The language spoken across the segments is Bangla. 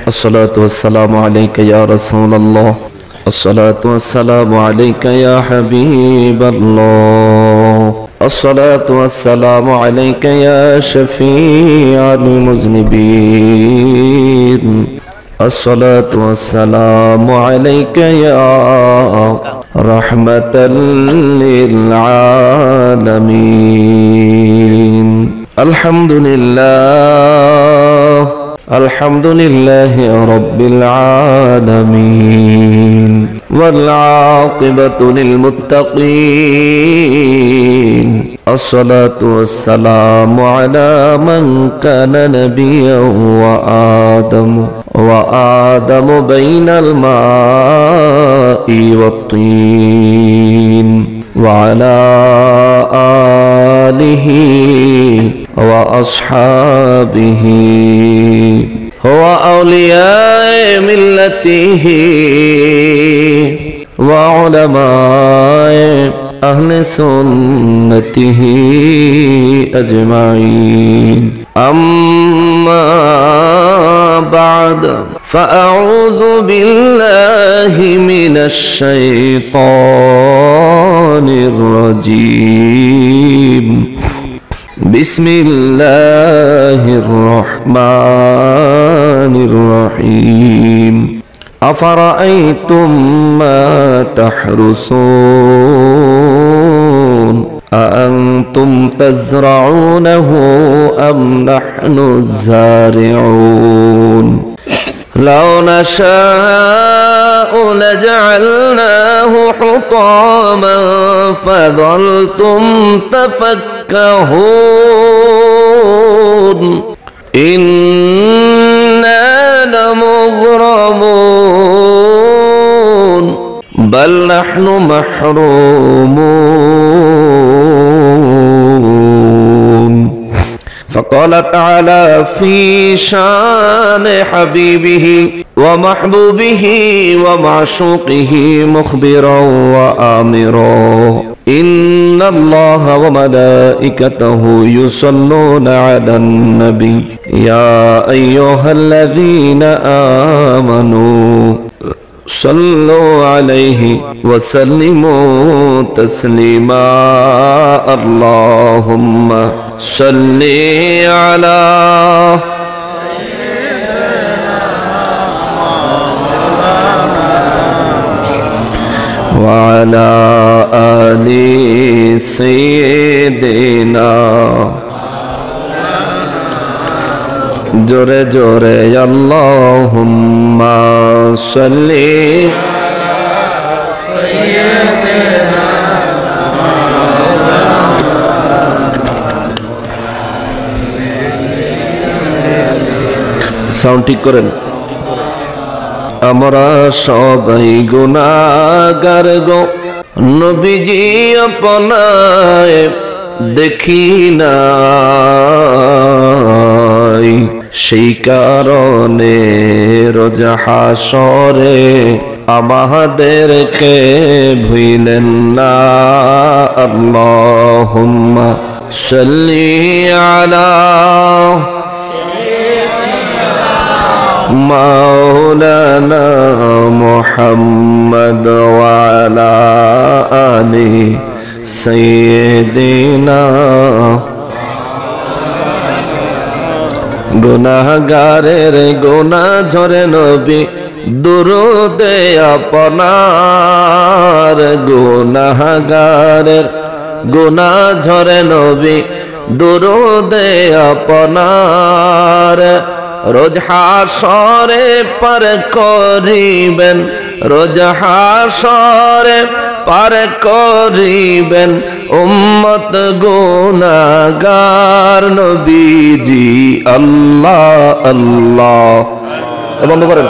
الصلاة والسلام عليك يا رسول الله الصلاة والسلام عليك يا حبيب الله الصلاة والسلام عليك يا شفيع المذنبين الصلاة والسلام عليك يا رحمة للعالمين الحمد لله الحمد لله رب العالمين والعاقبة للمتقين الصلاة والسلام على من كان نبيا وآدم بين الماء والطين وعلى آله وأصحابه وأولياء ملته وعلماء أهل سنته أجمعين أما بعد فأعوذ بالله من الشيطان الرجيم بسم الله الرحمن الرحيم أفرأيتم ما تحرثون أأنتم تزرعونه أم نحن الزارعون لو نشاء لجعلناه حطاما فظلتم تفكهون إنا لمغرمون بل نحن محرومون فقال تعالى في شان حبيبه ومحبوبه ومعشوقه مخبرا وآمرا إن الله وملائكته يصلون على النبي يا أيها الذين آمنوا صلوا عليه وسلموا تسليما اللهم صل على وعلى آل سيدنا জোরে জোরে আল্লাহুম্মা সাল্লি সাউন্ড ঠিক করেন আমরা সবাই গুনাহগার গো নবীজি আপনায় দেখি না সেই কারণে রোজ হাসরে আমাদেরকে ভুলেন না আল্লাহুম্মা সাল্লি আলা মাওলানা মুহাম্মদ ওয়া আলা আলি সাইয়্যিদিনা গুনাহগারের গুনাহ ঝরে নবী দুরূদে আপনার গুনাহগারের গুনাহ ঝরে নবী দুরূদে আপনার রোজ হাসরে পার করিবেন রোজ হাসরে পার করিবেন উম্মত গুনাহগার নবীজি আল্লাহ আল্লাহ বন্ধ করেন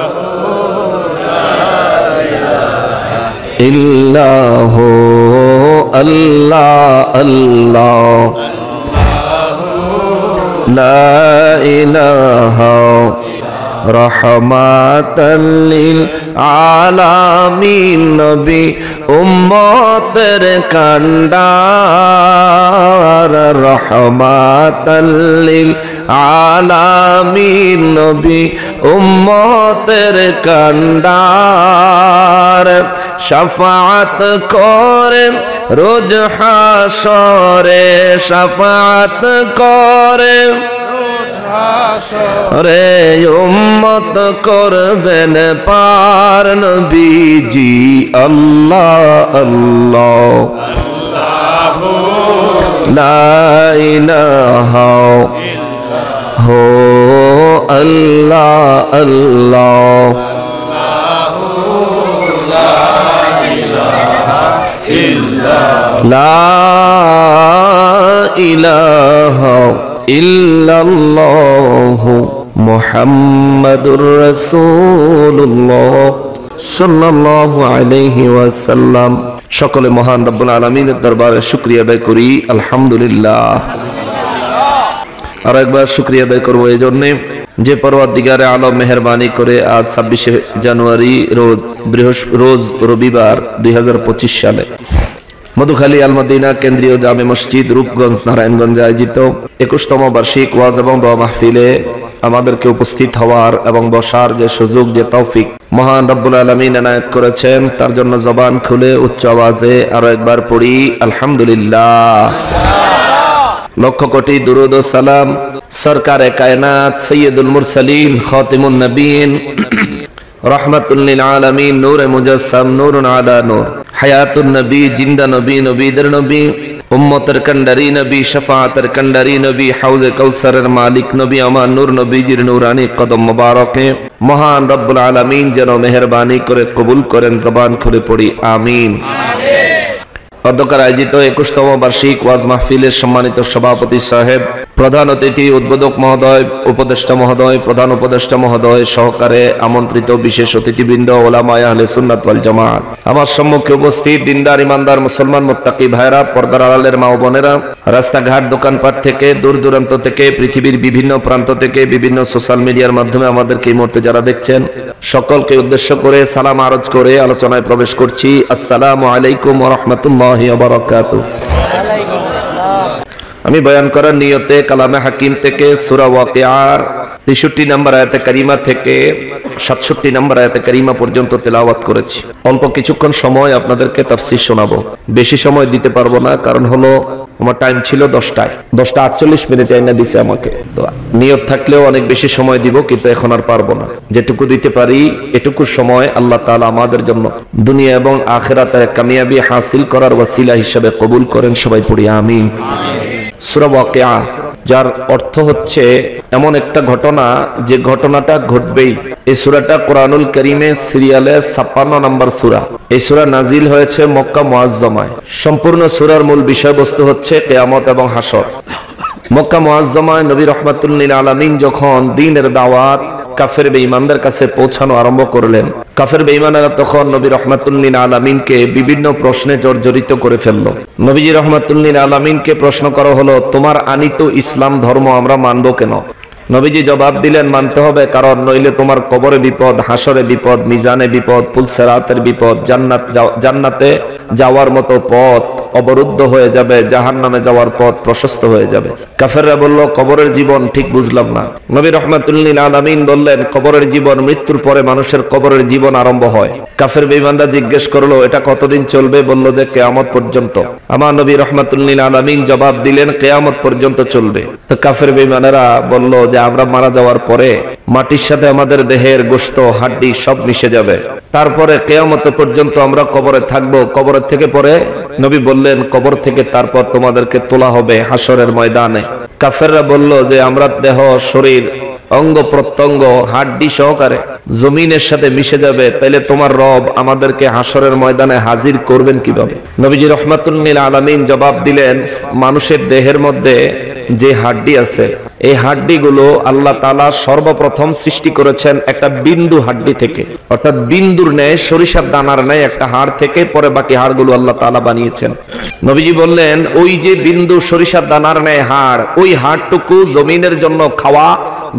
ইল্লাহু আল্লাহ আল্লাহ লা ইলাহা রহমাতাল লিল আলামিন নবী উম্মতের কান্ডার রহমাতাল লিল আলামিন নবী উম্মতের কান্ডার শাফাআত করেন রোজ হাশরে শাফাআত করেন রে উম্মত করবেন পার নবীজি আল্লাহ আল্লাহ লা ইলাহা হো আল্লাহ আল্লাহ লা ইলাহা ইল্লাল্লাহু মুহাম্মাদুর রাসূলুল্লাহ সাল্লাল্লাহু আলাইহি ওয়াসাল্লাম। সকলে মহান রব্বুল আলামিনের দরবারে শুকরিয়া আদায় করি, আলহামদুলিল্লাহ। আর একবার শুকরিয়া আদায় করবো এই জন্যে যে পরওয়ারদিগারে আলম মেহেরবানি করে আজ 26শে জানুয়ারি রোজ রবিবার 2025 সালে মধুখালী আল মদিনা কেন্দ্রীয় জামে মসজিদ রূপগঞ্জ নারায়ণগঞ্জে আয়োজিত 21তম বার্ষিক ওয়াজ এবং দোয়া মাহফিলে আমাদেরকে উপস্থিত হওয়ার এবং বসার যে সুযোগ, যে তৌফিক মহান রব্বুল আলামিন এনায়েত করেছেন, তার জন্য জবান খুলে উচ্চ আওয়াজে আরো একবার পড়ি আলহামদুলিল্লাহ। লক্ষ কোটি দুরুদ ও সালাম সরকারে কায়নাত সৈয়দুল মুরসালিন খাতিমুন নবীন রহমাতুল লিল আলামিন নূরে মুজাসসাম নূরুন আলা নূর হায়াতুন নবী জিন্দা নবী নবীদের নবী উম্মতের কান্ডারি নবী শাফাআতের কান্ডারি নবী হাউজে কাউসারের মালিক নবী আমার নূর নবীজির নূরানি কদম মোবারকে মহান রব্বুল আলামিন যেন মেহেরবানি করে কবুল করেন। জবান খুলে পড়ি আমিন। অধ্যক্ষের আয়োজিত 21তম বার্ষিক ওয়াজ মাহফিলের সম্মানিত সভাপতি সাহেব, প্রধান অতিথি, উদ্বোধক মহোদয়, উপদেষ্টা মহোদয়, প্রধান উপদেষ্টা মহোদয় সহকারে আমন্ত্রিত বিশেষ অতিথিবৃন্দ, ওলামায়ে আহলে সুন্নাত ওয়াল জামাত, আমার সম্মুখে উপস্থিত দিনদার ইমানদার মুসলমান মুত্তাকি ভাইরা, পর্দার আড়ালের মা ও বোনেরা, রাস্তাঘাট দোকানপাট থেকে দূর দূরান্ত থেকে পৃথিবীর বিভিন্ন প্রান্ত থেকে বিভিন্ন সোশ্যাল মিডিয়ার মাধ্যমে আমাদেরকে এই মুহূর্তে যারা দেখছেন, সকলকে উদ্দেশ্য করে সালাম আরজ করে আলোচনায় প্রবেশ করছি। আসসালামু আলাইকুম ওয়া রাহমাতুল্লাহি ওয়া বারাকাতুহু। আমি বয়ান করার নিয়তে কালামে হাকিম থেকে সূরা ওয়াকিয়ার 63 নম্বর আয়াতে কারিমা থেকে 67 নম্বর আয়াতে কারিমা পর্যন্ত তেলাওয়াত করেছি। অল্প কিছুক্ষণ সময় আপনাদেরকে তাফসীর শোনাবো, বেশি সময় দিতে পারবো না, কারণ হলো আমার টাইম ছিল 10:48 মিনিট আইনা দিছে আমাকে। নিয়ত থাকলেও অনেক বেশি সময় দিব, কিন্তু এখন আর পারবো না। যেটুকু দিতে পারি এটুকু সময় আল্লাহ তাআলা আমাদের জন্য দুনিয়া এবং আখিরাতে কামিয়াবি হাসিল করার ওসিলা হিসেবে কবুল করেন। সবাই পড়ি আমিন। সূরা ওয়াকিয়া, যার অর্থ হচ্ছে এমন একটা ঘটনা যে ঘটনাটা ঘটবেই। এই সূরাটা কোরআনুল কারীমে সিরিয়ালে 56 নম্বর সূরা। এই সূরা নাজিল হয়েছে মক্কা মুআজ্জামায়। সম্পূর্ণ সূরার মূল বিষয়বস্তু হচ্ছে কিয়ামত এবং হাসর। মক্কা মুআজ্জামায় নবী রাহমাতুল লিল আলামিন যখন দ্বীনের দাওয়াত কাফের বেঈমানদের কাছে পৌঁছানো আরম্ভ করলেন, কাফের বেঈমানেরা তখন নবী রাহমাতুল লিল আলামিনকে বিভিন্ন প্রশ্নে জর্জরিত করে ফেলল। নবীজি রাহমাতুল লিল আলামিনকে প্রশ্ন করা হলো, তোমার আনিত ইসলাম ধর্ম আমরা মানব কেন? নবীজি জবাব দিলেন, মানতে হবে, কারণ নইলে তোমার কবরে বিপদ, হাসরে বিপদ, মিজানে বিপদ, পুলসেরাতের বিপদ, জান্নাতে যাওয়ার মতো পথ অবরুদ্ধ হয়ে যাবে, জাহান্নামে যাওয়ার পথ প্রশস্ত হয়ে যাবে। কাফেররা বলল, কবরের জীবন ঠিক বুঝলাম না। নবী রাহমাতুল লিল আলামিন বললেন, কবরের জীবন, মৃত্যুর পরে মানুষের কবরের জীবন আরম্ভ হয়। কাফের বেঈমানরা জিজ্ঞেস করলো, এটা কতদিন চলবে? বলল যে কিয়ামত পর্যন্ত। আমার নবী রাহমাতুল লিল আলামিন জবাব দিলেন, কিয়ামত পর্যন্ত চলবে। তো কাফের বেঈমানেরা বলল যে আমরা মারা যাওয়ার পরে মাটির সাথে আমাদের দেহের গোশত, হাড্ডি সব মিশে যাবে, তারপরে কিয়ামত পর্যন্ত আমরা কবরে থাকবো। কবরের থেকে পরে নবী বললেন, কবর থেকে তারপর তোমাদেরকে তোলা হবে হাসরের ময়দানে। কাফেররা বলল যে আমরা দেহ, শরীর, অঙ্গ প্রত্যঙ্গ, হাড্ডি সহকারে জমিনের সাথে মিশে যাবে, তাইলে তোমার রব আমাদেরকে হাসরের ময়দানে হাজির করবেন কিভাবে? নবীজি রাহমাতুল লিল আলামিন জবাব দিলেন, মানুষের দেহের মধ্যে যে হাড্ডি আছে, এই হাড্ডিগুলো আল্লাহ তাআলা সর্বপ্রথম সৃষ্টি করেছেন একটা বিন্দু হাড্ডি থেকে, অর্থাৎ বিন্দুর ন্যায়, সরিষার দানার ন্যায় একটা হাড় থেকে, পরে বাকি হাড়গুলো আল্লাহ তাআলা বানিয়েছেন। নবীজি বললেন, ওই যে বিন্দু সরিষার দানার ন্যায় হাড়, ওই হাড়টুকু জমিনের জন্য খাওয়া,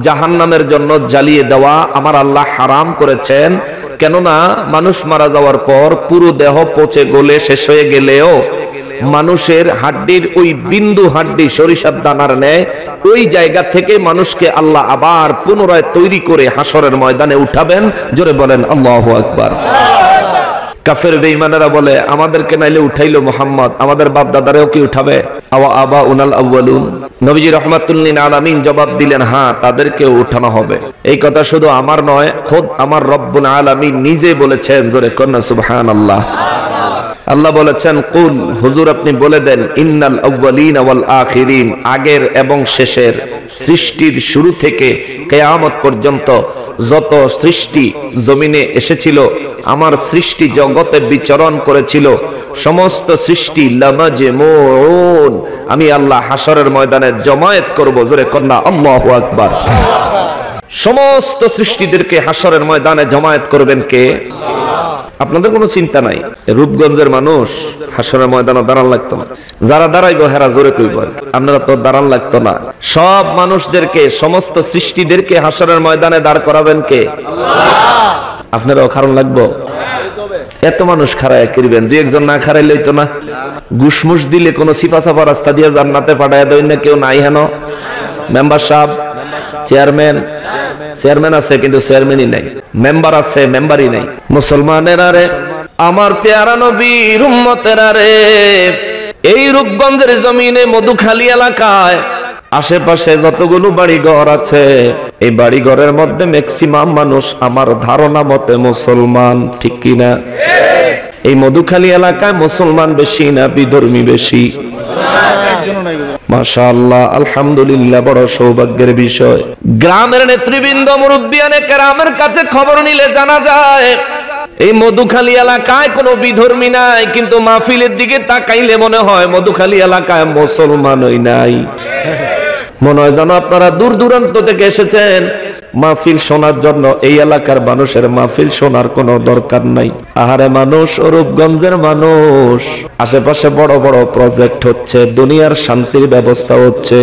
জাহান্নামের জন্য জ্বালিয়ে দেওয়া আমার আল্লাহ হারাম করেছেন। কেননা মানুষ মারা যাওয়ার পর পুরো দেহ পচে গলে শেষ হয়ে গেলেও মানুষের হাড্ডির ওই বিন্দু হাড্ডি সরিষার দানার ন্যায় ওই জায়গা থেকে মানুষকে আল্লাহ আবার পুনরায় তৈরি করে হাসরের ময়দানে উঠাবেন। জোরে বলেন আল্লাহু আকবার। কাফের বেঈমানেরা বলে আমাদেরকে নাইলে উঠাইলো মুহাম্মদ, আমাদের বাপ দাদারেও কি উঠাবে? আওয়া আবা উনাল আউয়ালুন। নবীজি রাহমাতুল লিল আলামিন জবাব দিলেন, হ্যাঁ তাদেরকেও উঠানো হবে। এই কথা শুধু আমার নয়, খোদ আমার রব্বুল আলামিন নিজে বলেছেন। জোরে কন্না সুবহানাল্লাহ। আল্লাহ বলেছেন, কুল, হুজুর আপনি বলে দেন, ইন্নাল আউয়ালিন ওয়াল আখিরিন, আগের এবং শেষের, সৃষ্টির শুরু থেকে কিয়ামত পর্যন্ত যত সৃষ্টি জমিনে এসেছিল, আমার সৃষ্টি জগতে বিচরণ করেছিল, সমস্ত সৃষ্টি লামাজমুন, আমি আল্লাহ হাসরের ময়দানে জমায়েত করব। জোরে কন্না আল্লাহু আকবার। সমস্ত সৃষ্টিদেরকে হাসরের ময়দানে জমায়েত করবেন কে? আপনাদের কোনো চিন্তা নাই। রূপগঞ্জের মানুষ হাসরের ময়দানে দাঁড়ান লাগতো না। যারা দাঁড়াইবো হেরা জোরে কইব, আপনারা তো দাঁড়ান লাগতো না। সব মানুষদেরকে, সমস্ত সৃষ্টিদেরকে হাসরের ময়দানে দাঁড় করাবেন কে? আপনারাও খারাপ লাগবো? এত মানুষ খাড়ায় কিরবেন, দুই একজন না খারাইলে হইতো না? গুসমুস দিলে কোন সিফা সাফা রাস্তা দিয়ে জান্নাতে পাঠায় দেয় না? কেউ নাই হেন? মেম্বার সাহেব, চেয়ারম্যান আছে কিন্তু চেয়ারম্যানই নাই, মেম্বার আছে মেম্বারই নাই। মুসলমানেরা রে, আমার পেয়ারা নবীর উম্মতেরা রে, এই রূপগঞ্জের জমিনে মধুখালী এলাকায় আশেপাশে যতগুলো বাড়ি ঘর আছে, এই বাড়ি ঘরের মধ্যে ম্যাক্সিমাম মানুষ আমার ধারণা মতে মুসলমান, ঠিক কিনা? এই মধুখালী এলাকায় মুসলমান বেশি না বিধর্মী বেশি? মাশাআল্লাহ, আলহামদুলিল্লাহ, বড় সৌভাগ্যের বিষয়। গ্রামের নেতৃবৃন্দ, মুরব্বিয়ানে কেরামের কাছে খবর নিলে জানা যায় এই মধুখালী এলাকায় কোনো বিধর্মী নাই, কিন্তু মাহফিলের দিকে তাকাইলে মনে হয় মধুখালী এলাকায় মুসলমানই নাই। মনে হয় যেন আপনারা দূর দূরান্ত থেকে এসেছেন মাহফিল শোনার জন্য। এই এলাকার মানুষের মাহফিল শোনার কোনো দরকার নাই। আহারে মানুষ, রূপগঞ্জের মানুষ, আশেপাশে বড় বড় প্রজেক্ট হচ্ছে, দুনিয়ার শান্তির ব্যবস্থা হচ্ছে,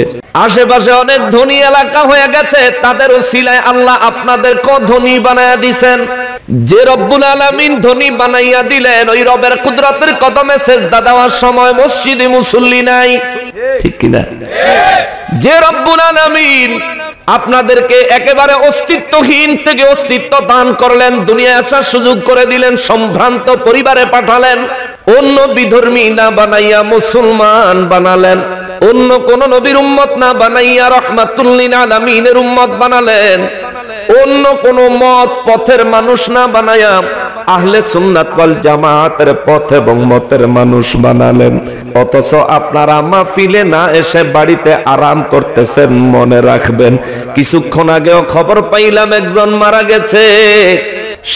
আশেপাশে অনেক ধনী এলাকা হয়ে গেছে, তাদের ওসিলায় আল্লাহ আপনাদেরকে ধনী বানায়া দিবেন। যে রব্বুল আলামিন ধনী বানাইয়া দিলেন, ওই রবের কুদরতের কদমে সেজদা দেওয়ার সময় মসজিদে মুসল্লি নাই, ঠিক কিনা? যে রব্বুল আলামিন আপনাদেরকে একেবারে অস্তিত্বহীন থেকে অস্তিত্ব দান করলেন, দুনিয়ায় আসার সুযোগ করে দিলেন, সম্ভ্রান্ত পরিবারে পাঠালেন, অন্য বিধর্মী না বানাইয়া মুসলমান বানালেন, অন্য কোন নবীর উম্মত না বানাইয়া রাহমাতুল লিল আলামিনের উম্মত বানালেন, অন্য কোন মত পথের মানুষ না বানাইয়া আহলে সুন্নাত ওয়াল জামাতের পথ এবং মতের মানুষ বানালেন। অথচ আপনারা মাহফিলে না এসে বাড়িতে আরাম করতেছেন। মনে রাখবেন, কিছুক্ষণ আগেও খবর পাইলাম একজন মারা গেছে।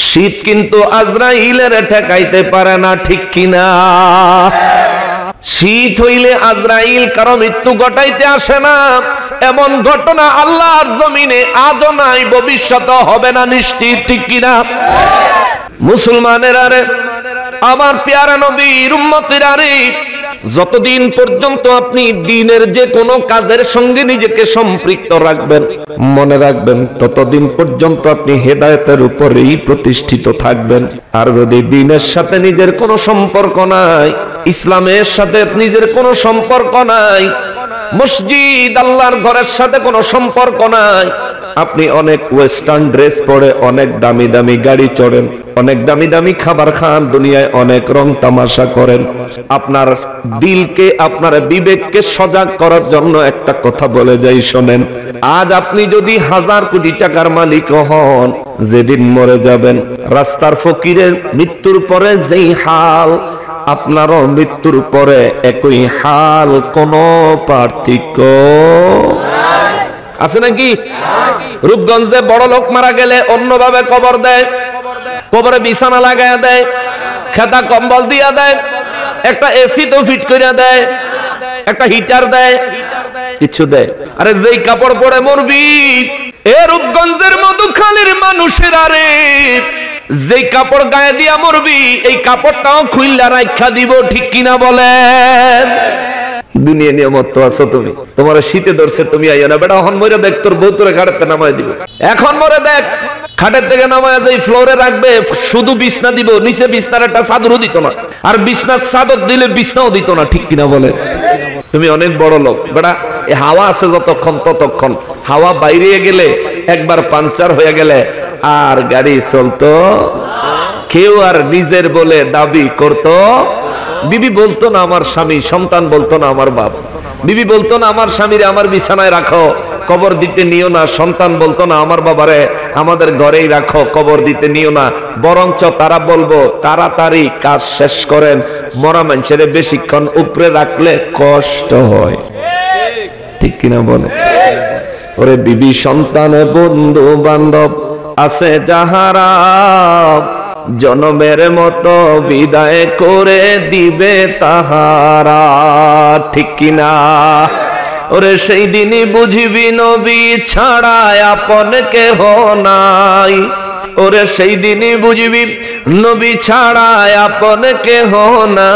শীত কিন্তু আজরাইলের ঠেকাইতে পারে না, ঠিক কিনা? শীত হইলে আজরাইল কারো মৃত্যু ঘটাইতে আসে না। এমন ঘটনা আল্লাহর জমিনে আজও নাই, ভবিষ্যতে হবে না নিশ্চিত, ঠিক কিনা? মুসলমানেরা রে, আমার পেয়ারা নবীর উম্মতেরা রে, যতদিন পর্যন্ত আপনি দ্বীনের যে কোনো কাজের সঙ্গে নিজেকে সম্পৃক্ত রাখবেন, মনে রাখবেন ততদিন পর্যন্ত আপনি হেদায়েতের উপরেই প্রতিষ্ঠিত থাকবেন। আর যদি দ্বীনের সাথে নিজের কোনো সম্পর্ক নাই, ইসলামের সাথে নিজের কোনো সম্পর্ক নাই, মসজিদ আল্লাহর ঘরের সাথে কোনো সম্পর্ক নাই, আপনি অনেক ওয়েস্টার্ন ড্রেস পরে অনেক দামি দামি গাড়ি চড়েন, অনেক দামি দামি খাবার খান, দুনিয়ায় অনেক রং তামাশা করেন, আপনার দিলকে, আপনার বিবেককে সজাগ করার জন্য একটা কথা বলে যাই, শোনেন। আজ আপনি যদি 1000 কোটি টাকার মালিক হন, যেদিন মরে যাবেন, রাস্তার ফকিরের মৃত্যুর পরে যেই হাল, আপনারও মৃত্যুর পরে একই হাল, কোনো পার্থক্য আছে নাকি? রূপগঞ্জে বড় লোক মারা গেলে অন্যভাবে কবর দেয়, কবরে বিছানা লাগায়া দেয়, খেতা কম্বল দিয়া দেয়, একটা এসি তো ফিট করে দেয়, একটা হিটার দেয়, কিছু দেয়। আরে যেই কাপড় পরে মরবি, এ রূপগঞ্জের মধুখালীর মানুষেরা রে, যেই কাপড় গায়ে দিয়া মরবি, এই কাপড়টাও খুইল্লা রাখা দিব, ঠিক কিনা বলেন? দুনিয়া নিয়মত তো আছো তুমি, তোমার শীতে ধরছে, তুমি আইয়া না বেটা, এখন মরে দেখ তোর বউ তোরে ঘাড়েতে নামাই দিব, এখন মরে দেখ খাটের থেকে নামায় যাই ফ্লোরে রাখবে, শুধু বিছনা দিব, নিচে বিছনার একটা চাদরও দিত না, আর বিছনার চাদর দিলে বিছনাও দিত না। ঠিক কিনা বলে? তুমি অনেক বড় লোক বেটা, এই হাওয়া আছে যতক্ষণ ততক্ষণ, হাওয়া বাইরে গেলে একবার পাঞ্চার হয়ে গেলে আর গাড়ি চলতো। কেউ আর নিজের বলে দাবি করতো। বিবি বলতো না আমার স্বামী, সন্তান বলতো না আমার বাপ, বিবি বলতো না আমার স্বামীরে আমার বিছানায় রাখো, কবর দিতে নিও না। সন্তান বলতো না আমার বাবারে আমাদের ঘরেই রাখো, কবর দিতে নিও না। বরঞ্চ তারা বলবো তাড়াতাড়ি কাজ শেষ করেন, মরা মানুষের বেশিক্ষণ উপরে রাখলে কষ্ট হয়। ঠিক কিনা বলে? ওরে বিবি সন্তান বন্ধু বান্ধব আছে যাহারা, জনমের মতো বিদায় করে দিবে তাহারা। ঠিক কিনা? ওরে সেই দিনই বুঝবি নবী ছাড়া আপন কেহ নাই। ওরে সেই দিনই বুঝবি নবী ছাড়া আপন কেহ না।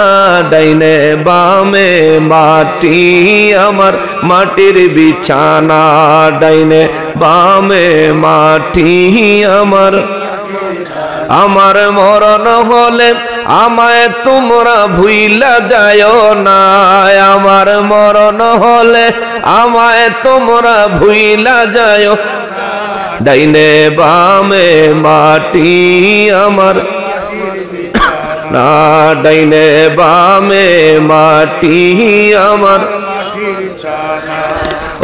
ডাইনে বামে মাটি আমার মাটির বিছানা, ডাইনে বামে মাটি আমার। আমার মরণ হলে আমায় তোমরা ভুইলা যায়ও না, আমার মরণ হলে আমায় তোমরা ভুইলা যায়ও। ডাইনে বামে মাটি আমার, না ডাইনে বামে মাটি আমার।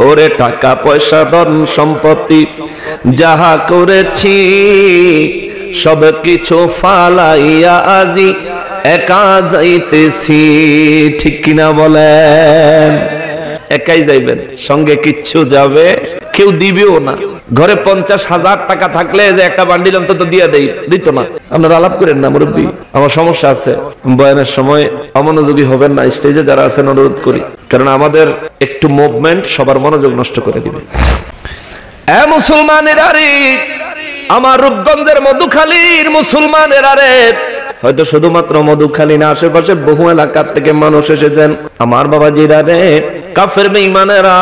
ওরে টাকা পয়সা ধন সম্পত্তি যাহা করেছি, সব কিছু ফালাইয়া আজি একা যাইতেছি। ঠিক কিনা বলেন? একাই যাইবেন, সঙ্গে কিচ্ছু যাবে কেউ দিবেও না। ঘরে 50,000 টাকা থাকলে যে একটা বান্ডিল অন্তত দিয়ে দেই, দিত না। আপনারা আলাপ করেন না মুরব্বী, আমার সমস্যা আছে। বয়ানের সময় অমনোযোগী হবেন না, স্টেজে যারা আছেন অনুরোধ করি, কারণ আমাদের একটু মুভমেন্ট সবার মনোযোগ নষ্ট করে দিবে। এ মুসলমানেরা রে, আমার রূপগঞ্জের মধুখালীর মুসলমানেরা রে, হয়তো শুধুমাত্র মধুখালী না, আশেপাশে বহু এলাকার থেকে মানুষ এসেছেন। আমার বাবাজিরা রে, কাফের বেঈমানেরা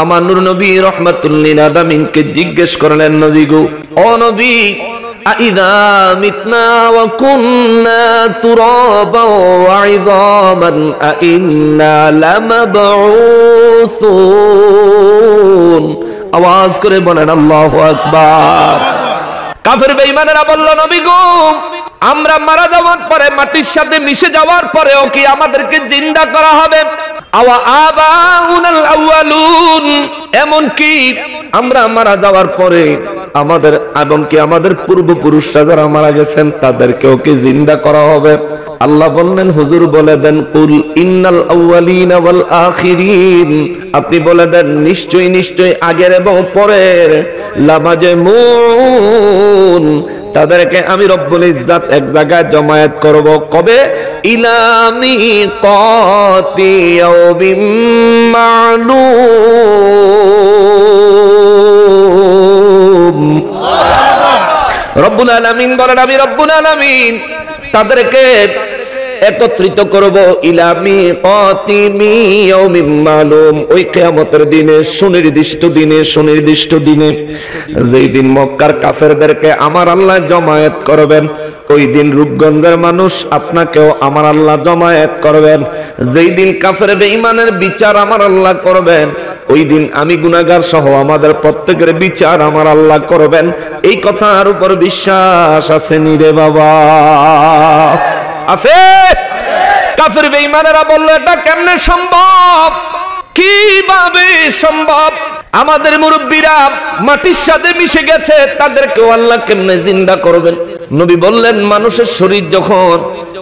আমার নূর নবী রাহমাতুল লিল আলামিনকে জিজ্ঞেস করলেন, নবী গো, ও নবী, আইযা মিতনা ওয়া কুননা তুরাবা ওয়া ইযামান আইন্না লামাবউসুন। আওয়াজ করে বলেন আল্লাহু আকবার। কাফের বেঈমানেরা বলল, নবী গো, আমরা মারা যাওয়ার পরে মাটির সাথে মিশে যাওয়ার পরেও কি আমাদেরকে জিন্দা করা হবে? আওয়া আবাউনাল আউয়ালুন, এমন কি আমরা মারা যাওয়ার পরে আমাদের এবং কি আমাদের পূর্বপুরুষরা যারা মারা গেছেন তাদেরকেও কি জিন্দা করা হবে? আল্লাহ বললেন, হুজুর বলে দেন, কুল ইন্নাল আউয়ালিনা ওয়াল আখিরিন, আপনি বলে দেন নিশ্চয়ই নিশ্চয়ই আগের এবং পরের, লামাজমুন, তাদেরকে আমি রব্বুল ইজ্জাত এক জায়গায় জমায়েত করব। কবে? ইলা মিকাতি ইয়াউমিন মা'লুম। রব্বুল আলামিন বলেন, আমি রব্বুল আলামিন তাদেরকে একত্রিত করব ইলা মিকাতি ইয়াউমিন মা'লুম, ওই কিয়ামতের দিনে, সুনির্দিষ্ট দিনে, সুনির্দিষ্ট দিনে, যেই দিন মক্কার কাফেরদেরকে আমার আল্লাহ জমায়েত করবেন, ওই দিন রূপগঞ্জের মানুষ আপনাকেও আমার আল্লাহ জমায়েত করবেন। যেই দিন কাফের বেঈমানের বিচার আমার আল্লাহ করবেন, ওই দিন আমি গুনাহগার সহ আমাদের প্রত্যেকের বিচার আমার আল্লাহ করবেন। এই কথার উপর বিশ্বাস আছে নি রে বাবা? আছে? কাফের বেঈমানেরা বলল, এটা কেমনে সম্ভব? কিভাবে সম্ভব? আমাদের মুরব্বীরা মাটির সাথে মিশে গেছে, তাদেরকেও আল্লাহ কেমনে জিন্দা করবেন? নবী বললেন, মানুষের শরীর যখন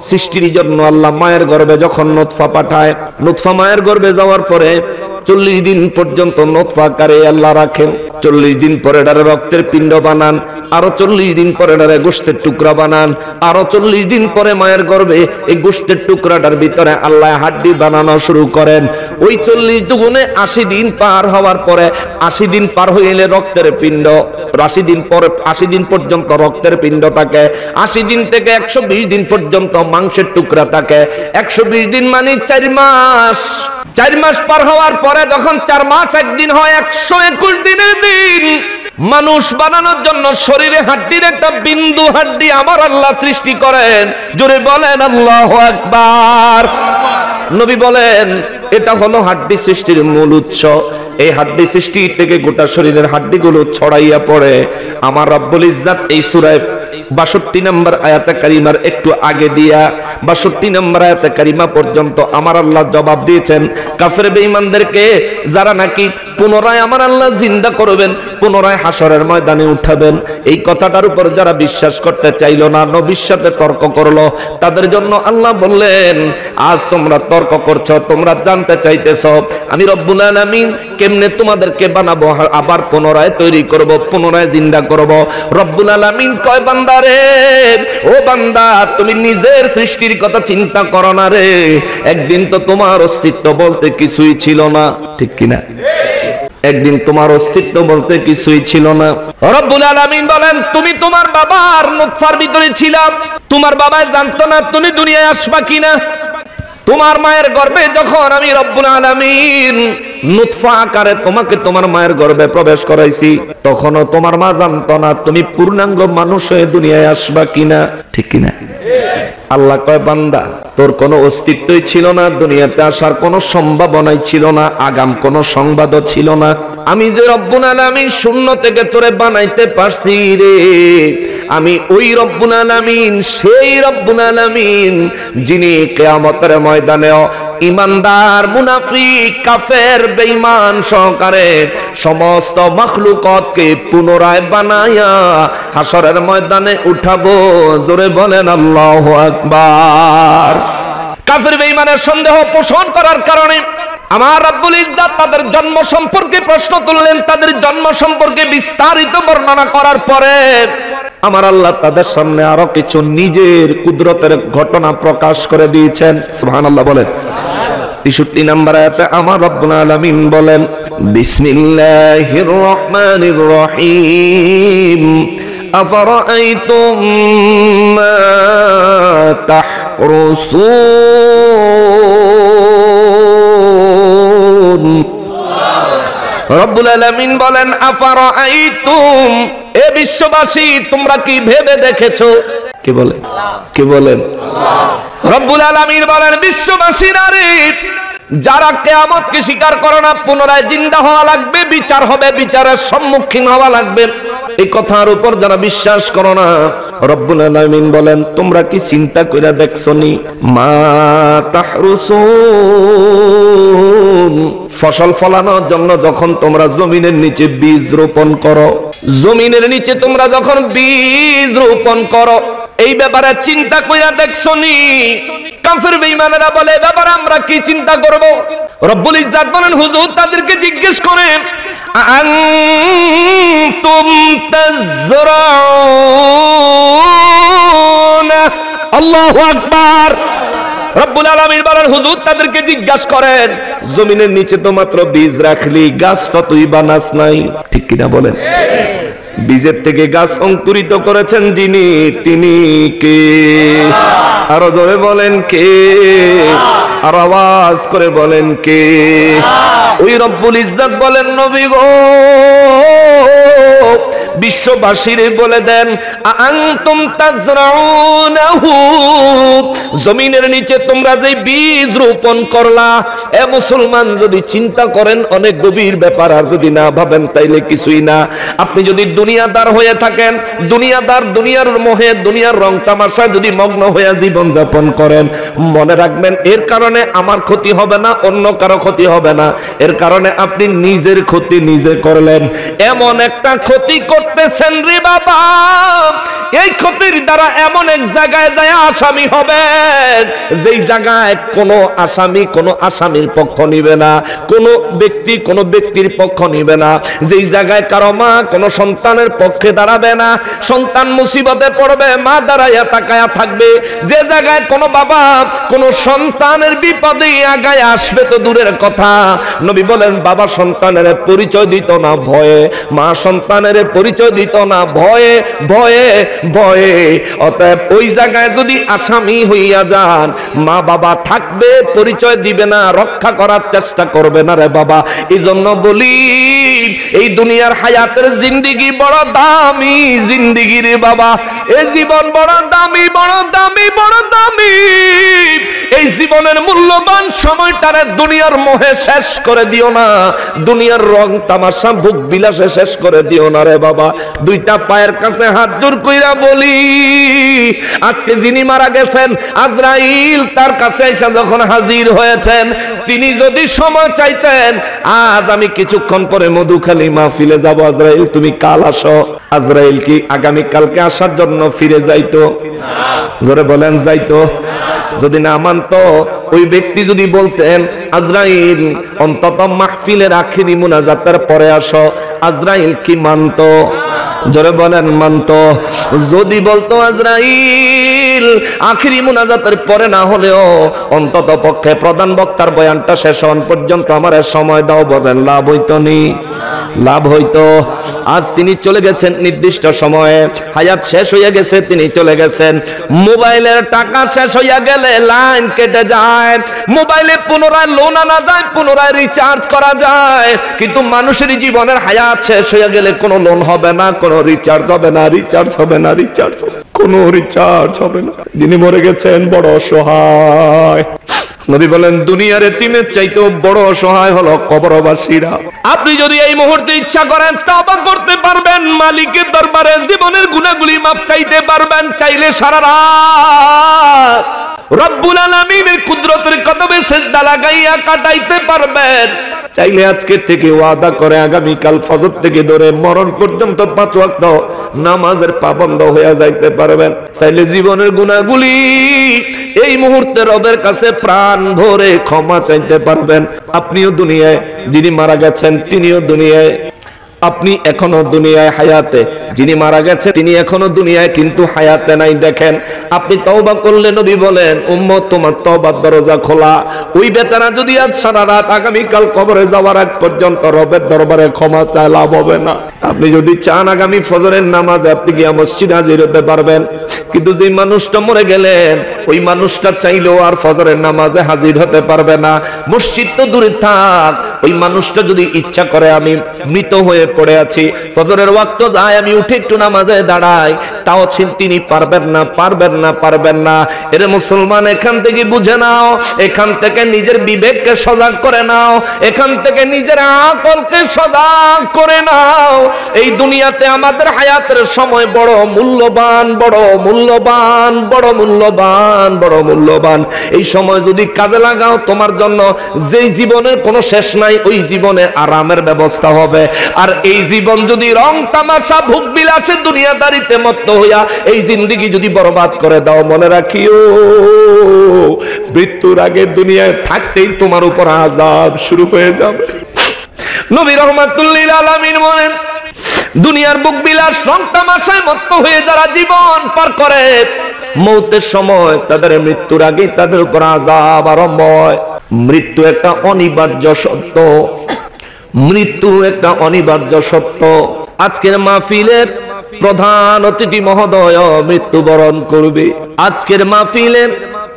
সৃষ্টির জন্য আল্লাহ মায়ের গর্ভে যখন নতফা পাঠায়, নতফা মায়ের গর্ভে যাওয়ার পরে 40 দিন পর্যন্ত নতফা আকারে আল্লাহ রাখেন। 40 দিন পরে এটারে রক্তের পিণ্ড বানান, আরো 40 দিন পরে এটারে গোশতের টুকরা বানান, আরো 40 দিন পরে মায়ের গর্ভে এই গোশতের টুকরাটার ভিতরে আল্লাহ হাড্ডি বানানো শুরু করেন। ওই 40 দুগুণে 80 দিন পার হওয়ার পরে, 80 দিন পার হইলে রক্তের পিণ্ড, 80 দিন পরে 80 দিন পর্যন্ত রক্তের পিণ্ড থাকে, 80 দিন থেকে 120 দিন পর্যন্ত মাংসের টুকরা থাকে। 120 দিন মানে 4 মাস। 4 মাস পার হওয়ার পরে যখন 4 মাস 1 দিন হয়, 121 দিনের দিন, মানুষ বানানোর জন্য শরীরে হাড্ডির একটা বিন্দু হাড্ডি আমার আল্লাহ সৃষ্টি করেন। জোরে বলেন আল্লাহু আকবার। নবী বলেন এটা হলো হাড্ডি সৃষ্টির মূল উৎস। এই হাড্ডি সৃষ্টি থেকে গোটা শরীরের হাড্ডিগুলো ছড়াইয়া পড়ে। আমার রব্বুল ইজ্জত এই সূরা 62 নম্বর আয়াতে কারিমার একটু আগে দিয়া 62 নম্বর আয়াতে কারিমা পর্যন্ত আমার আল্লাহ জবাব দিয়েছেন কাফের বেঈমানদেরকে, যারা নাকি পুনরায় আমার আল্লাহ জিন্দা করবেন, পুনরায় হাসরের ময়দানে উঠাবেন, এই কথাটার উপর যারা বিশ্বাস করতে চাইলো না, নবীর সাথে তর্ক করলো, তাদের জন্য আল্লাহ বললেন আজ তোমরা তর্ক করছো, তোমরা জানতে চাইতেছো আমি রব্বুল আলামিন কেমনে তোমাদেরকে বানাবো, আবার পুনরায় তৈরি করব, পুনরায় জিন্দা করব। রব্বুল আলামিন কয় বান্দা রে, ও বান্দা তুমি নিজের সৃষ্টির কথা চিন্তা করো না রে, একদিন তো তোমার অস্তিত্ব বলতে কিছুই ছিল না, ঠিক কিনা? একদিন তোমার অস্তিত্ব বলতে কিছুই ছিল না। রব্বুল আলামিন বলেন তুমি তোমার বাবার নুতফার ভিতরে ছিলা, তোমার বাবা জানতো না তুমি দুনিয়ায় আসবা কিনা। তোমার মায়ের গর্ভে যখন আমি রব্বুল আলামিন নুতফা আকারে তোমাকে তোমার মায়ের গর্ভে প্রবেশ করাইছি, তখনও তোমার মা জানতো না তুমি পূর্ণাঙ্গ মানুষ হয়ে দুনিয়ায় আসবা কিনা, ঠিক কিনা? আল্লাহ কয় বান্দা তোর কোনো অস্তিত্বই ছিল না, দুনিয়াতে আসার কোনো সম্ভাবনাই ছিল না, আগাম কোনো সংবাদও ছিল না। আমি যে রব্বুল আলামিন শূন্য থেকে তোরে বানাইতে পারছি রে, আমি ওই রব্বুল আলামিন, সেই রব্বুল আলামিন যিনি কিয়ামতের ময়দানেও ইমানদার, মুনাফিক, কাফের, বেঈমান সহকারে সমস্ত মাখলুকতকে পুনরায় বানায়া হাসরের ময়দানে উঠাবো। জোরে বলেন আল্লাহু আকবার। কাফের বেঈমানের সন্দেহ পোষণ করার কারণে আমার রব্বুল ইজ্জত তাদের জন্ম সম্পর্কে প্রশ্ন তুললেন, তাদের জন্ম সম্পর্কে বিস্তারিত বর্ণনা করার পরে আমার আল্লাহ তাদের সামনে আরো কিছু নিজের কুদরতের ঘটনা প্রকাশ করে দিয়েছেন। সুবহানাল্লাহ বলেন। 63 নম্বর আয়াতে আমার রব্বুল আলামিন বলেন বিসমিল্লাহির রহমানির রহিম আফারাআইতুম মা তাহরুসুন। রব্বুল আলামিন বলেন আফারাআইতুম, এ বিশ্ববাসী তোমরা কি ভেবে দেখেছো? কে বলে? কে বলেন? রব্বুল আলামিন বলেন বিশ্ববাসীরা রে, যারা কিয়ামতকে স্বীকার করে না, পুনরায় জিন্দা হওয়া লাগবে, বিচার হবে, বিচারের সম্মুখীন হওয়া লাগবে, এই কথার উপর যারা বিশ্বাস করো না, রব্বুল আলামিন বলেন তোমরা কি চিন্তা কইরা দেখছনি মা তাহরুসুন, ফসল ফলানোর জন্য যখন তোমরা জমিনের নিচে বীজ রোপণ করো, জমিনের নিচে তোমরা যখন বীজ রোপণ করো, এই ব্যাপারে চিন্তা কইরা দেখছনি? কাফের বেঈমানেরা বলে এই ব্যাপারে আমরা কি চিন্তা করব? রব্বুল ইজ্জত বলেন হুজুর তাদেরকে জিজ্ঞেস করেন আনতুম তাজরাউন। আল্লাহু আকবার। রব্বুল আলামিন বলেন হুজুর তাদেরকে জিজ্ঞাসা করেন জমিনের নিচে তো মাত্র বীজ রাখলি, গাছ তো তুই বানাস নাই, ঠিক কিনা বলেন? বীজের থেকে গাছ অঙ্কুরিত করেছেন যিনি, তিনি কে? আরো জোরে বলেন কে? আর আওয়াজ করে বলেন কে? ওই রব্বুল ইজ্জত বলেন নবী গো বিশ্ববাসীরে বলে দেন আনতুম তাজরাউনাহু, জমিনের নিচে তোমরা যে বীজ রোপণ করলা, এ মুসলমান যদি চিন্তা করেন অনেক গভীর ব্যাপার, আর যদি না ভাবেন তাইলে কিছুই না। আপনি যদি দুনিয়াদার হয়ে থাকেন, দুনিয়াদার, দুনিয়ার মোহে, দুনিয়ার রং তামাশায় যদি মগ্ন হয়ে জীবন যাপন করেন, মনে রাখবেন এর কারণে আমার ক্ষতি হবে না, অন্য কারো ক্ষতি হবে না, এর কারণে আপনি নিজের ক্ষতি নিজে করলেন। এমন একটা ক্ষতি করতেছেন রে বাবা, এই ক্ষতির দ্বারা এমন এক জায়গায় যায় আসামি হবেন, যেই জায়গায় কোনো আসামি কোনো আসামির পক্ষ নিবে না, কোনো ব্যক্তি কোনো ব্যক্তির পক্ষ নিবে না, যেই জায়গায় কারো মা কোনো সন্তানের পক্ষে দাঁড়াবে না, সন্তান মুসিবতে পড়বে মা দাঁড়াইয়া তাকায়া থাকবে, যে জায়গায় কোনো বাবা কোনো সন্তানের বিপদে আগায় আসবে তো দূরের কথা, নবী বলেন বাবা সন্তানের পরিচয় দিত না ভয়ে, মা সন্তানের পরিচয় দিত না ভয়ে, ভয়ে ভয়ে ভয়ে। অতএব ওই জায়গায় যদি আসামি হইয়া যান, মা বাবা থাকবে, পরিচয় দিবে না, রক্ষা করার চেষ্টা করবে না রে বাবা। এই জন্য বলি এই দুনিয়ার হায়াতের জিন্দিগি বড় দামি জিন্দিগি রে বাবা। এই জীবন বড় দামি, বড় দামি, বড় দামি। এই জীবনের মূল্যবান সময়টারে দুনিয়ার মোহে শেষ করে দিও না, দুনিয়ার রং তামাশা ভোগ বিলাসে শেষ করে দিও না রে বাবা। দুইটা পায়ের কাছে হাত জোর কইরা বলি, আজকে যিনি মারা গেছেন আজরাইল তার কাছে এসে যখন হাজির হয়েছেন, তিনি যদি সময় চাইতেন, আজ আমি কিছুক্ষণ পরে মধুখালী মাহফিলে যাব, আজরাইল তুমি কাল আসো। আজরাইল কি আগামী কালকে আসার জন্য ফিরে যাইতো? জোরে বলেন যাইতো? যদি না মানতো, ওই ব্যক্তি যদি বলতেন আজরাইল অন্তত মাহফিলের আখিরি মুনাজাতের পরে আসো, আজরাইল কি মানতো? জোরে বলেন মানতো? যদি বলতো আজরাইল আখিরি মুনাজাতের পরে না হলেও অন্তত পক্ষে প্রধান বক্তার বয়ানটা শেষ হওয়ার পর্যন্ত আমার সময় দাও, বলেন লাভ হইতো নি? লাভ হইতো। আজ তিনি চলে গেছেন নির্দিষ্ট সময়ে, হায়াত শেষ হয়ে গেছে, তিনি চলে গেছেন। মোবাইলের টাকা শেষ হইয়া গেলে লাইন কেটে যায়, মোবাইলে পুনরায় লোন আনা যায়, পুনরায় রিচার্জ করা যায়, কিন্তু মানুষের জীবনের হায়াত শেষ হয়ে গেলে কোনো লোন হবে না, কোনো রিচার্জ হবে না, রিচার্জ হবে না, রিচার্জ কোনো রিচার্জ হবে না। যিনি মরে গেছেন বড় অসহায়। নবী বলেন দুনিয়ার এতিমের চাইতেও বড় অসহায় হলো কবরবাসীরা। আপনি যদি এই মুহূর্তে ইচ্ছা করেন তওবা করতে পারবেন, মালিকের দরবারে জীবনের গুনাহগুলি মাফ চাইতে পারবেন, চাইলে সারা রাত রব্বুল আলামিনের কুদরতের কদমে সিজদা লাগাইয়া কাটাইতে পারবেন। চাইলে আজকে থেকে ওয়াদা করে আগামীকাল ফজর থেকে ধরে মরণ পর্যন্ত 5 ওয়াক্ত নামাজের পাবন্দ হয়ে যাইতে পারবেন। চাইলে জীবনের গুনাহগুলি এই মুহূর্তে রবের কাছে প্রাণ ভরে ক্ষমা চাইতে পারবেন। আপনিও দুনিয়ায়, যিনি মারা গেছেন তিনিও দুনিয়ায়, আপনি এখনো দুনিয়ায় হায়াতে, যিনি মারা গেছে তিনি এখনো দুনিয়ায় কিন্তু হায়াতে নাই। দেখেন আপনি তওবা করলে নবী বলেন উম্মত তোমার তওবার দরজা খোলা। ওই বেচারা যদি আজ সারা রাত আগামীকাল কবরে যাওয়ার আগ পর্যন্ত রবের দরবারে ক্ষমা চায়, লাভ হবে না। আপনি যদি চান আগামী ফজরের নামাজে আপনি গিয়া মসজিদে হাজির হতে পারবেন, কিন্তু যে মানুষটা মরে গেলেন ওই মানুষটা চাইলেও আর ফজরের নামাজে হাজির হতে পারবে না। মসজিদ তো দূরে থাক, ওই মানুষটা যদি ইচ্ছা করে আমি মৃত হয়ে পড়ে আছি, ফজরের ওয়াক্ত যায়, আমি উঠে একটু নামাজে দাঁড়াই, তাও তিনি পারবেন না, পারবেন না, পারবেন না। এর মুসলমান এখান থেকে বুঝে নাও, এখান থেকে নিজের বিবেককে সজাগ করে নাও, এখান থেকে নিজের আকলকে সজাগ করে নাও। এই দুনিয়াতে আমাদের হায়াতের সময় বড় মূল্যবান, বড় মূল্যবান, বড় মূল্যবান, বড় মূল্যবান। এই সময় যদি কাজে লাগাও তোমার জন্য যেই জীবনের কোনো শেষ নাই, ওই জীবনে আরামের ব্যবস্থা হবে। আর এই জীবন যদি রং তামাশা ভোগ বিলাসে দুনিয়াদারিতে মত্ত হইয়া এই জিন্দেগি যদি বরবাদ করে দাও, মনে রাখিও মৃত্যুর আগে দুনিয়ায় থাকতেই তোমার উপর আযাব শুরু হয়ে যাবে। নবী রাহমাতুল লিল আলামিন বলেন দুনিয়ার ভোগ বিলাস রং তামাশায় মত্ত হয়ে যারা জীবন পার করে, মৌতের সময় তাদের মৃত্যুর আগে তাদের উপর আযাব আরম্ভ হয়। মৃত্যু একটা অনিবার্য সত্য, মৃত্যু একটা অনিবার্য সত্য। আজকের মাহফিলের প্রধান অতিথি মহোদয় মৃত্যুবরণ করবে, আজকের মাহফিলের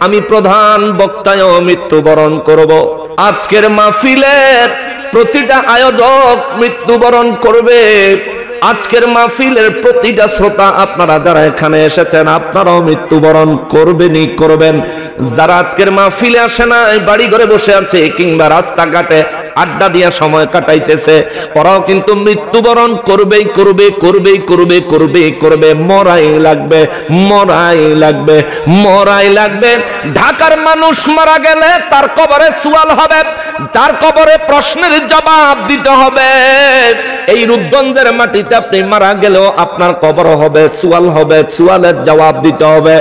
আমি প্রধান বক্তায় মৃত্যুবরণ করব, আজকের মাহফিলের প্রতিটা আয়োজক মৃত্যুবরণ করবে, আজকের মাহফিলের প্রতিটা শ্রোতা আপনারা যারা এখানে এসেছেন আপনারাও মৃত্যুবরণ করবেনই করবেন। যারা আজকের মাহফিলে আসে না, বাড়ি ঘরে বসে আছে কিংবা রাস্তাঘাটে আড্ডা দিয়া সময় কাটাইতেছে, ওরাও কিন্তু মৃত্যুবরণ করবেই করবে, করবেই করবে, করবেই করবে। মরাই লাগবে, মরাই লাগবে, মরাই লাগবে। ঢাকার মানুষ মারা গেলে তার কবরে সওয়াল হবে, তার কবরে প্রশ্নের জবাব দিতে হবে। এই রূপগঞ্জের মাটিতে আপনি মারা গেলেও আপনার কবর হবে, সওয়াল হবে, সওয়ালের জবাব দিতে হবে।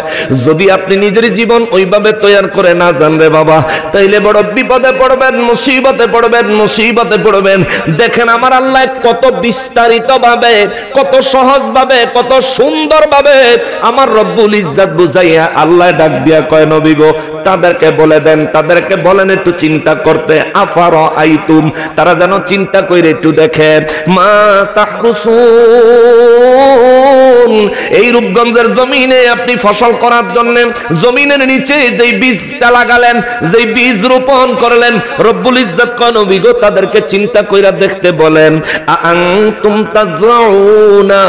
যদি আপনি নিজের জীবন ওইভাবে তৈরি করে না যান রে বাবা, তাইলে বড় বিপদে পড়বেন, মুসিবতে পড়বেন, মুসিবতে পড়বেন। দেখেন আমার আল্লাহ কত বিস্তারিত ভাবে, কত সহজ ভাবে, কত সুন্দর ভাবে আমার রব্বুল ইজ্জত বুঝাইয়া আল্লাহ ডাক দিয়া কয় নবী গো তাদেরকে বলে দেন, তাদেরকে বলেন একটু চিন্তা করতে। আফারা আইতুম, তারা যেন চিন্তা করে একটু দেখে। মা তাহরুসুন এই রূপগঞ্জের জমিনে আপনি ফসল করার জন্য জমিনের নিচে যেই বীজটা লাগালেন, যেই বীজ রোপণ করলেন, রব্বুল ইজ্জত কোন নবী গো তাদেরকে চিন্তা কইরা দেখতে বলেন, আনতুম তাজরাউনা,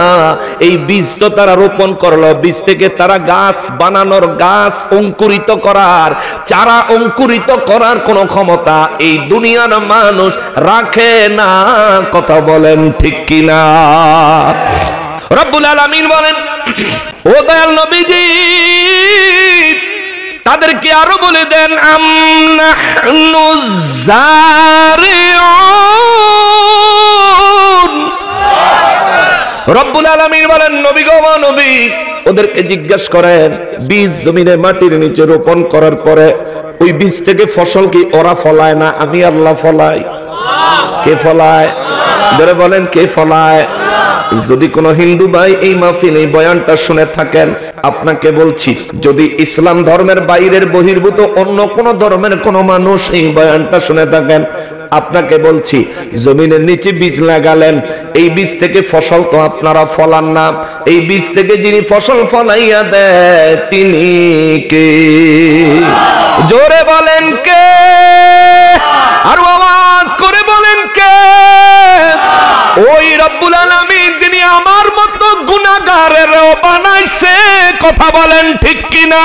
এই বীজ তো তারা রোপণ করলো, বীজ থেকে তারা গাছ বানানোর, গাছ অঙ্কুরিত করার, চারা অঙ্কুরিত করার কোন ক্ষমতা এই দুনিয়ার মানুষ রাখে না। কথা বলেন ঠিক কিনা? রব্বুল আলামিন বলেন, ও দয়াল নবীজি তাদেরকে আরো বলে দেন, আমনাহনু যারিউন। রব্বুল আলামিন বলেন, নবী গো নবী ওদেরকে জিজ্ঞাসা করেন, বীজ জমিনে মাটির নিচে রোপণ করার পরে ওই বীজ থেকে ফসল কি ওরা ফলায় না আমি আল্লাহ ফলাই? কে ফলায়? ধরে বলেন কে ফলায়? যদি কোন হিন্দু ভাই এই মাহফিল এই বয়ানটা শুনে থাকেন, আপনাকে বলছি, যদি ইসলাম ধর্মের বাইরের বহির্ভূত অন্য কোন ধর্মের কোন মানুষ এই বয়ানটা শুনে থাকেন, আপনাকে বলছি, জমিনের নিচে বীজ লাগালেন, এই বীজ থেকে ফসল তো আপনারা ফলান না, এই বীজ থেকে যিনি ফসল ফলাইয়া দেয় তিনি কে? জোরে বলেন কে? আর আওয়াজ করে বলেন কে? ওই রব্বুল আলামিন যিনি আমার মতো গুনাহগারেরও বানাইছে। কথা বলেন ঠিক কিনা?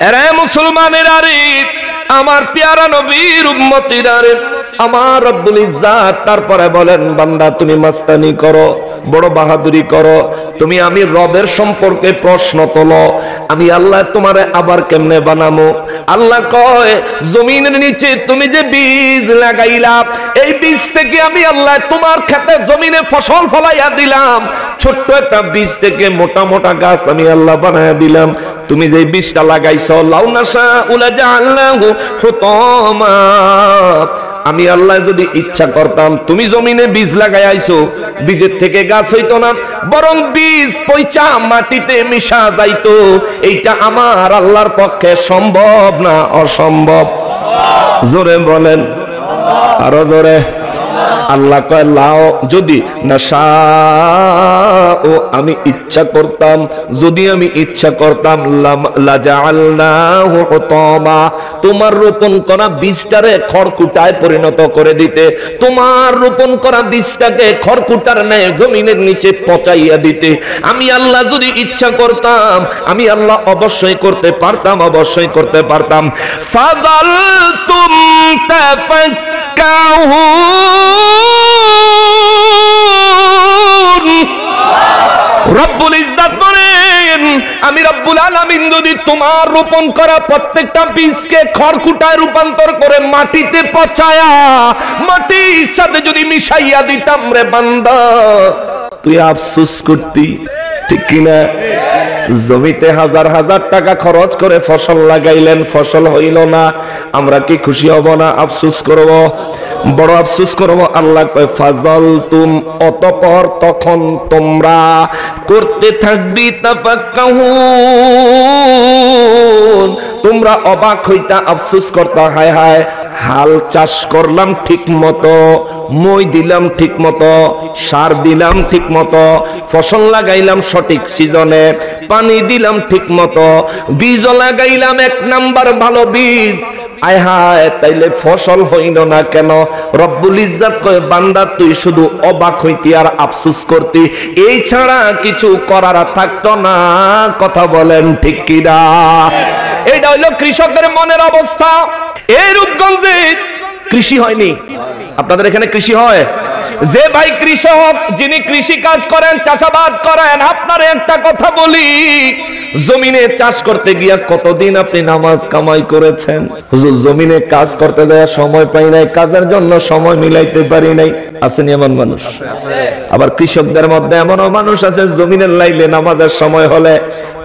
এরে মুসলমানেরা রে, আমার পেয়ারা নবীর উম্মতিরা রে, আমার রব্বুল ইজ্জত তারপরে বলেন, বান্দা তুমি মাস্তানি করো, বড় বাহাদুরি করো, তুমি আমি রবের সম্পর্কে প্রশ্ন তোলো, আমি আল্লাহ তোমারে আবার কেমনে বানামো? আল্লাহ কয়, জমিনের নিচে তুমি যে বীজ লাগাইলা, এই বীজ থেকে আমি আল্লাহ তোমার খেতে জমিনে ফসল ফলাইয়া দিলাম, ছোট্ট একটা বীজ থেকে মোটা মোটা গাছ আমি আল্লাহ বানাইয়া দিলাম। তুমি যে বীজটা লাগাইছো, লাউনাশা উলাজাআলনাহু হুতামা, আমি আল্লাহ যদি ইচ্ছা করতাম, তুমি জমিনে বীজ লাগাই আইছো, বীজের থেকে গাছ হইতো না, বরং বীজ পয়চা মাটিতে মিশা যাইতো। এইটা আমার আল্লাহর পক্ষে সম্ভব না অসম্ভব? জোরে বলেন, আরো জোরে। আল্লাহ কয়, লাও যদি নাশাও, আমি ইচ্ছা করতাম, যদি আমি ইচ্ছা করতাম, লাজাআলনাহু হুতামা, তোমার রোপণ করা বীজটারে খড়কুটায় পরিণত করে দিতে, তোমার রোপণ করা বীজটাকে খড়কুটার ন্যায় জমিনের নিচে পচাইয়া দিতে আমি আল্লাহ যদি ইচ্ছা করতাম, আমি আল্লাহ অবশ্যই করতে পারতাম, অবশ্যই করতে পারতাম। ফাযালতুম তাফাক্কাহুন। রব্বুল ইজ্জত বলেন, আমি রব্বুল আলামিন যদি তোমার রোপণ করা প্রত্যেকটা বীজকে খড়কুটায় রূপান্তর করে মাটিতে পচায়া মাটির সাথে যদি মিশাইয়া দিতাম রে বান্দা, তুই আফসোস করতি, ঠিক কিনা? জমিতে হাজার হাজার টাকা খরচ করে ফসল লাগাইলেন, ফসল হইল না, আমরা কি খুশি হব না আফসোস করব? বড় আফসোস করব। আল্লাহ কয়, ফাযালতুম, অতঃপর তখন তোমরা করতে থাকবি তাফাক্কাহুন, তোমরা অবাক হইতা, আফসোস করতা, হায় হায়, হাল চাষ করলাম ঠিক মতো, মই দিলাম ঠিক মতো, সার দিলাম ঠিক মতো, ফসল লাগাইলাম সঠিক সিজনে, পানি দিলাম ঠিক মতো, বীজ লাগাইলাম এক নাম্বার ভালো বীজ, আয় হায়, তাইলে ফসল হইল না কেন? রব্বুল ইজ্জত কয়, বান্দা তুই শুধু অবাক হইতি আর আফসোস করতি, এই ছাড়া কিছু করার থাকতো না। কথা বলেন ঠিক কিনা? এইটা হইল কৃষকদের মনের অবস্থা। এই রূপগঞ্জে কৃষি হয়নি, আপনাদের এখানে কৃষি হয়? যে ভাই কৃষক, যিনি কৃষি কাজ করেন, চাষাবাদ করেন, আপনার একটা কথা বলি, জমিনে চাষ করতে গিয়া কতদিন আপনি নামাজ কামাই করেছেন? হুজুর জমিনে কাজ করতে যায় সময় পাই নাই, কাজের জন্য সময় মিলাইতে পারি নাই। আছেন এমন মানুষ? আবার কৃষকদের মধ্যে এমনও মানুষ আছে, জমিনের লাইলে নামাজের সময় হলে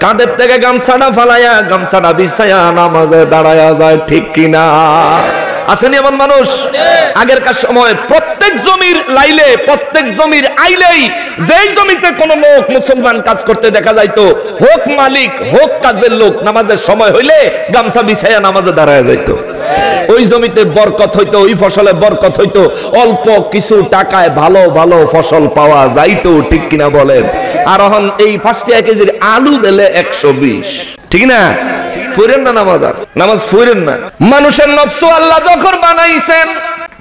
কাঁধের থেকে গামছাটা ফালাইয়া, গামছাটা বিছাইয়া নামাজে দাঁড়ায়া যায়, ঠিক কিনা? আছেন এমন মানুষ? আগেরকার সময় প্রত্যেক জমির লাইলে, প্রত্যেক জমির আইলেই, যেই জমিতে কোন লোক মুসলমান কাজ করতে দেখা যাইতো, হোক মালিক হোক কাজের লোক, নামাজের সময় হইলে গামছা বিছাইয়া নামাজে দাঁড়ায় যাইতো। ওই জমিতে বরকত হইতো, ওই ফসলে বরকত হইতো, অল্প কিছু টাকায় ভালো ভালো ফসল পাওয়া যাইতো, ঠিক কিনা বলেন? আর এখন এই 5 টাকা কেজির আলু বেলে 120, ঠিক না? ফুরেন না নামাজ ফুরেন না। মানুষের নফস আল্লাহ যখন বানাইছেন,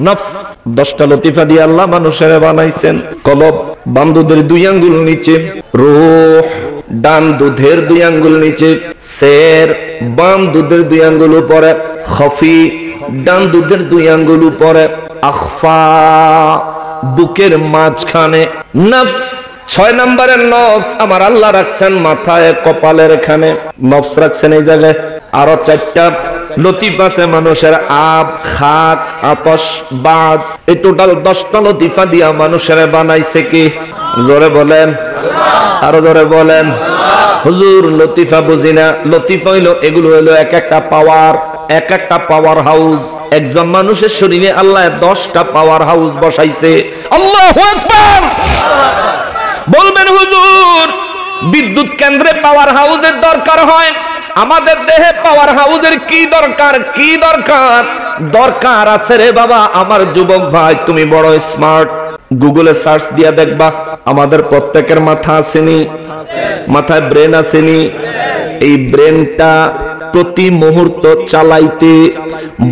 নফস 10টা লতিফা দিয়ে আল্লাহ মানুষের বানাইছেন। কলব বাম দুধের 2 আঙ্গুল নিচে, রূহ ডান দুধের 2 আঙ্গুল নিচে, সের বাম দুধের 2 আঙ্গুল উপরে, খফি ডান দুধের 2 আঙ্গুল উপরে, আখফা বুকের মাঝখানে। নফস 6 নম্বরের নফস আমার আল্লাহ রাখছেন মাথায়, কপালের এখানে নফস রাখছেন এই জায়গায়। আরো 4টা লতিফা আছে মানুষের, আব, খাক, আতশ, বাদ। এই টোটাল 10টা লতিফা দিয়া মানুষের বানাইছে কি? জোরে বলেন, আরো জোরে বলেন। হুজুর লতিফা বুঝি না। লতিফা হইলো, এগুলো হইলো এক একটা পাওয়ার, এক একটা পাওয়ার হাউস। একজন মানুষের শরীরে আল্লাহ 10টা পাওয়ার হাউস বসাইছে। আল্লাহু আকবার। বলবেন হুজুর বিদ্যুৎ কেন্দ্রে পাওয়ার হাউসের দরকার হয়, আমাদের দেহে পাওয়ার হাউসের কি দরকার? কি দরকার? দরকার আছে রে বাবা। আমার যুবক ভাই, তুমি বড় স্মার্ট, গুগলে সার্চ দিয়া দেখবা আমাদের প্রত্যেকের মাথা আসেনি, মাথায় ব্রেন আসেনি। এই ব্রেনটা প্রতি মুহূর্ত চালাইতে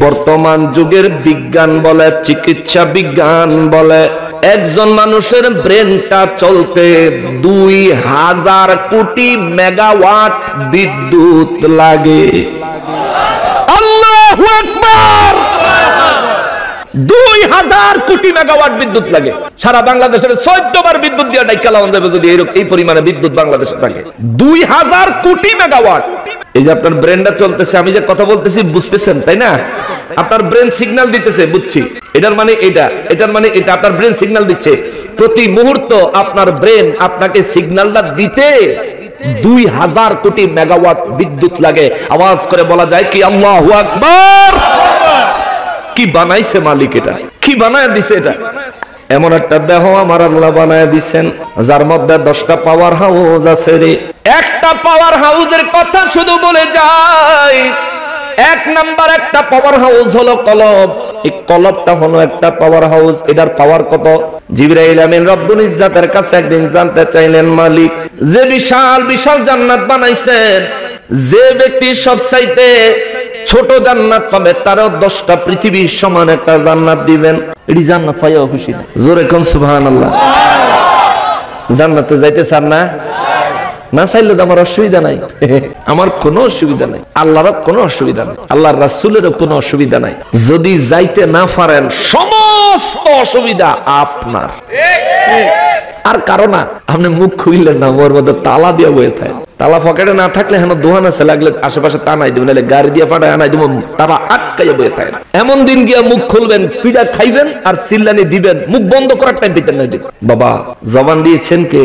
বর্তমান যুগের বিজ্ঞান বলে, চিকিৎসা বিজ্ঞান বলে, একজন মানুষের ব্রেনটা চলতে 2000 কোটি মেগাওয়াট বিদ্যুৎ লাগে। আল্লাহু আকবার। 2000 কোটি মেগাওয়াট বিদ্যুৎ লাগে। সারা বাংলাদেশের 14 বার বিদ্যুৎ দিয়ে ডাইকা লাগানো যাবে যদি এই পরিমাণে বিদ্যুৎ বাংলাদেশে থাকে। 2000 কোটি মেগাওয়াট। এই যে আপনার ব্রেনটা চলতেছে, আমি যে কথা বলতেছি বুঝতেছেন তাই না? আপনার ব্রেন সিগন্যাল দিতেছে, বুঝছি, এটার মানে এটা, এটার মানে এটা। আপনার ব্রেন সিগন্যাল দিচ্ছে প্রতি মুহূর্ত। আপনার ব্রেন আপনাকে সিগন্যালটা দিতে 2000 কোটি মেগাওয়াট বিদ্যুৎ লাগে। আওয়াজ করে বলা যায় কি আল্লাহু আকবার। কি বানাইছে মালিক? এটা কি বানায় দিছে? এটা এমন একটা দেহ আমার আল্লাহ বানায় দিচ্ছেন যার মধ্যে 10টা পাওয়ার হাউস আছে রে। একটা পাওয়ার হাউসের কথা শুধু বলে যায়। 1 নাম্বার একটা পাওয়ার হাউস হলো কলব। এই কলবটা হলো একটা পাওয়ার হাউস। এটার পাওয়ার কত? জিবরাইল আমিন রব্বুল ইজ্জাতের কাছে একদিন জানতে চাইলেন, মালিক যে বিশাল বিশাল জান্নাত বানাইছেন, যে ব্যক্তি সবচাইতে ছোট জান্নাত পাবে তারও 10টা পৃথিবীর সমান একটা জান্নাত দিবেন। এটি জান্নাত পাইয়া খুশি না? জোরে কোন সুবহানাল্লাহ। জান্নাতে যাইতে চান না? না চাইলে তো আমার অসুবিধা নাই। আমার কোনো অসুবিধা নাই, আল্লাহর কোনো অসুবিধা নাই, আল্লাহর রাসূলেরও কোনো অসুবিধা নাই। যদি যাইতে না পারেন সমস্ত অসুবিধা আপনার। আর কারো না, আপনি মুখ খুললেন না, ওর মধ্যে তালা দিয়ে বয়ে থাকে। তালা পকেটে না থাকলে হেন দোহান আছে, লাগলে আশেপাশে টানাই দিবেন, নাহলে গাড়ি দিয়ে পাঠায় আনাই দিব, তারা আটকাইয়া বয়ে থাকে। এমন দিন গিয়া মুখ খুলবেন, পিঠা খাইবেন আর চিল্লানি দিবেন, মুখ বন্ধ করার টাইম পেতেন না। বাবা জবান দিয়েছেন কে?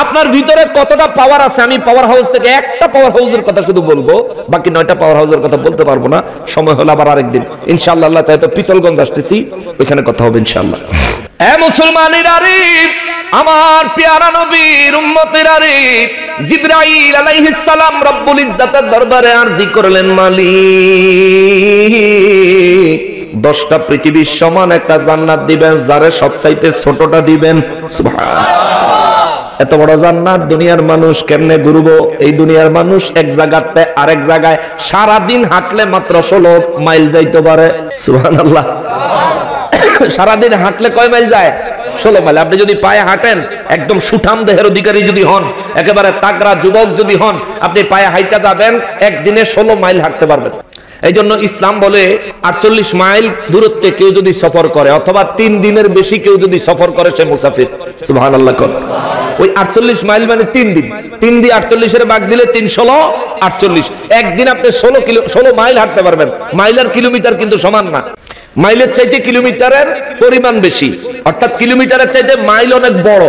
আপনার ভিতরে কতটা পাওয়ার আছে? আমি পাওয়ার হাউস থেকে একটা পাওয়ার হাউসের কথা শুধু বলবো, বাকি 9টা পাওয়ার হাউসের কথা বলতে পারবো না। সময় হলো আবার আরেকদিন ইনশাআল্লাহ। আল্লাহ চাই তো পিতলগঞ্জ আসতেছি, ওইখানে কথা হবে ইনশাআল্লাহ। এ মুসলমানেরা রে, আমার পেয়ারা নবীর উম্মতেরা রে, জিবরাইল আলাইহিস সালাম রব্বুল ইজ্জাতের দরবারে আরজি করলেন, মালিক 10টা পৃথিবীর সমান একটা জান্নাত দিবেন, যারে সবচাইতে ছোটটা দিবেন। সুবহানাল্লাহ। এত বড় জান্নাত দুনিয়ার মানুষ কেমনে ঘুরবো? এই দুনিয়ার মানুষ এক জায়গাতে আরেক জায়গায় সারা দিন হাঁটলে মাত্র 16 মাইল যাইতে পারে। সুবহানাল্লাহ। সারাদিন হাঁটলে কয় মাইল যায়? 16 মাইল। আপনি যদি পায়ে হাঁটেন, একদম সুঠাম দেহের অধিকারী যদি হন, একেবারে তাগড়া যুবক যদি হন, আপনি পায়ে হাইটা যাবেন, একদিনে 16 মাইল হাঁটতে পারবেন। এই জন্য ইসলাম বলে 48 মাইল দূরত্বে কেউ যদি সফর করে, অথবা 3 দিনের বেশি কেউ যদি সফর করে, সে মুসাফির। সুবহানাল্লাহ। ওই 48 মাইল মানে 3 দিন। 3 দিয়ে 48 এর ভাগ দিলে 3 16 48। একদিন আপনি 16 মাইল হাঁটতে পারবেন। মাইল আর কিলোমিটার কিন্তু সমান না। মাইলের চাইতে কিলোমিটারের পরিমাণ বেশি, অর্থাৎ কিলোমিটারের চাইতে মাইল অনেক বড়,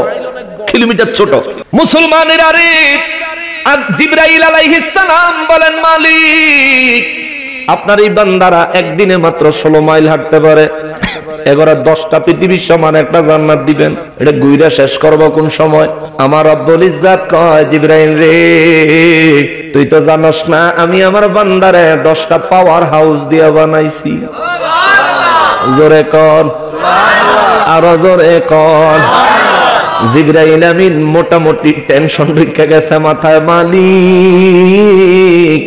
কিলোমিটার ছোট। মুসলমানের আরে জিবরাইল আলাইহিস সালাম বলেন, মালিক আপনার এই বান্দারা একদিনে মাত্র 16 মাইল হাঁটতে পারে। এগোরা 10টা পৃথিবীর সমান একটা জান্নাত দিবেন। এটা গুইরা শেষ করব কোন সময়? আমার রব্বুল ইজ্জাত কয়, জিবরাইল রে, তুই তো জানোস না আমি আমার বান্দারে 10টা পাওয়ার হাউস দিয়া বানাইছি। জোরে কর, আরো জোরে কর। জিবরাইল আমিন মোটামুটি টেনশন ঢুকে গেছে মাথায়, মালিক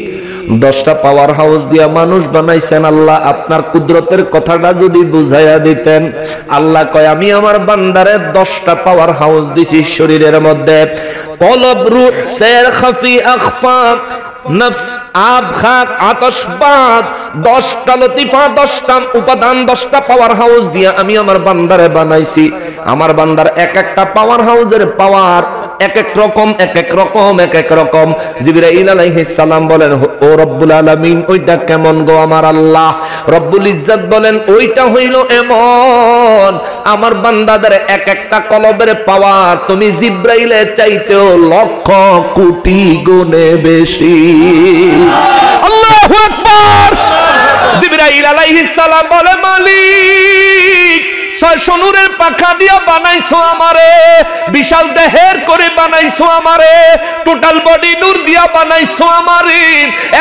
10টা পাওয়ার হাউস দিয়া মানুষ বানাইছেন, আল্লাহ আপনার কুদরতের কথাটা যদি বুঝাইয়া দিতেন। আল্লাহ কয়, আমি আমার বান্দারে 10টা পাওয়ার হাউস দিছি শরীরের মধ্যে। কলব, রূহ, সের, খাফি, আখফা, নফস, আব, খাক, আতশ, বাদ, 10টা লতিফা, 10টা উপাদান, 10টা পাওয়ার হাউস দিয়া আমি আমার বান্দারে বানাইছি। আমার বান্দার এক একটা পাওয়ার হাউসের পাওয়ার এক এক রকম, এক এক রকম, এক এক রকম। জিবরাইল আলাইহিস সালাম বলেন, ও রব্বুল আলামিন, ওইটা কেমন গো আমার আল্লাহ? রব্বুল ইজ্জত বলেন, ওইটা হইল এমন, আমার বান্দাদের এক একটা কলবের পাওয়ার তুমি জিবরাইলের চাইতেও লক্ষ কোটি গুণে বেশি। আল্লাহু আকবার। জিবরাইল আলাইহিস সালাম বলে, মালিক 600 নূরের পাখা দিয়া বানাইছো আমারে, বিশাল দেহের করে বানাইছো আমারে, টোটাল বডি নূর দিয়া বানাইছো আমারে।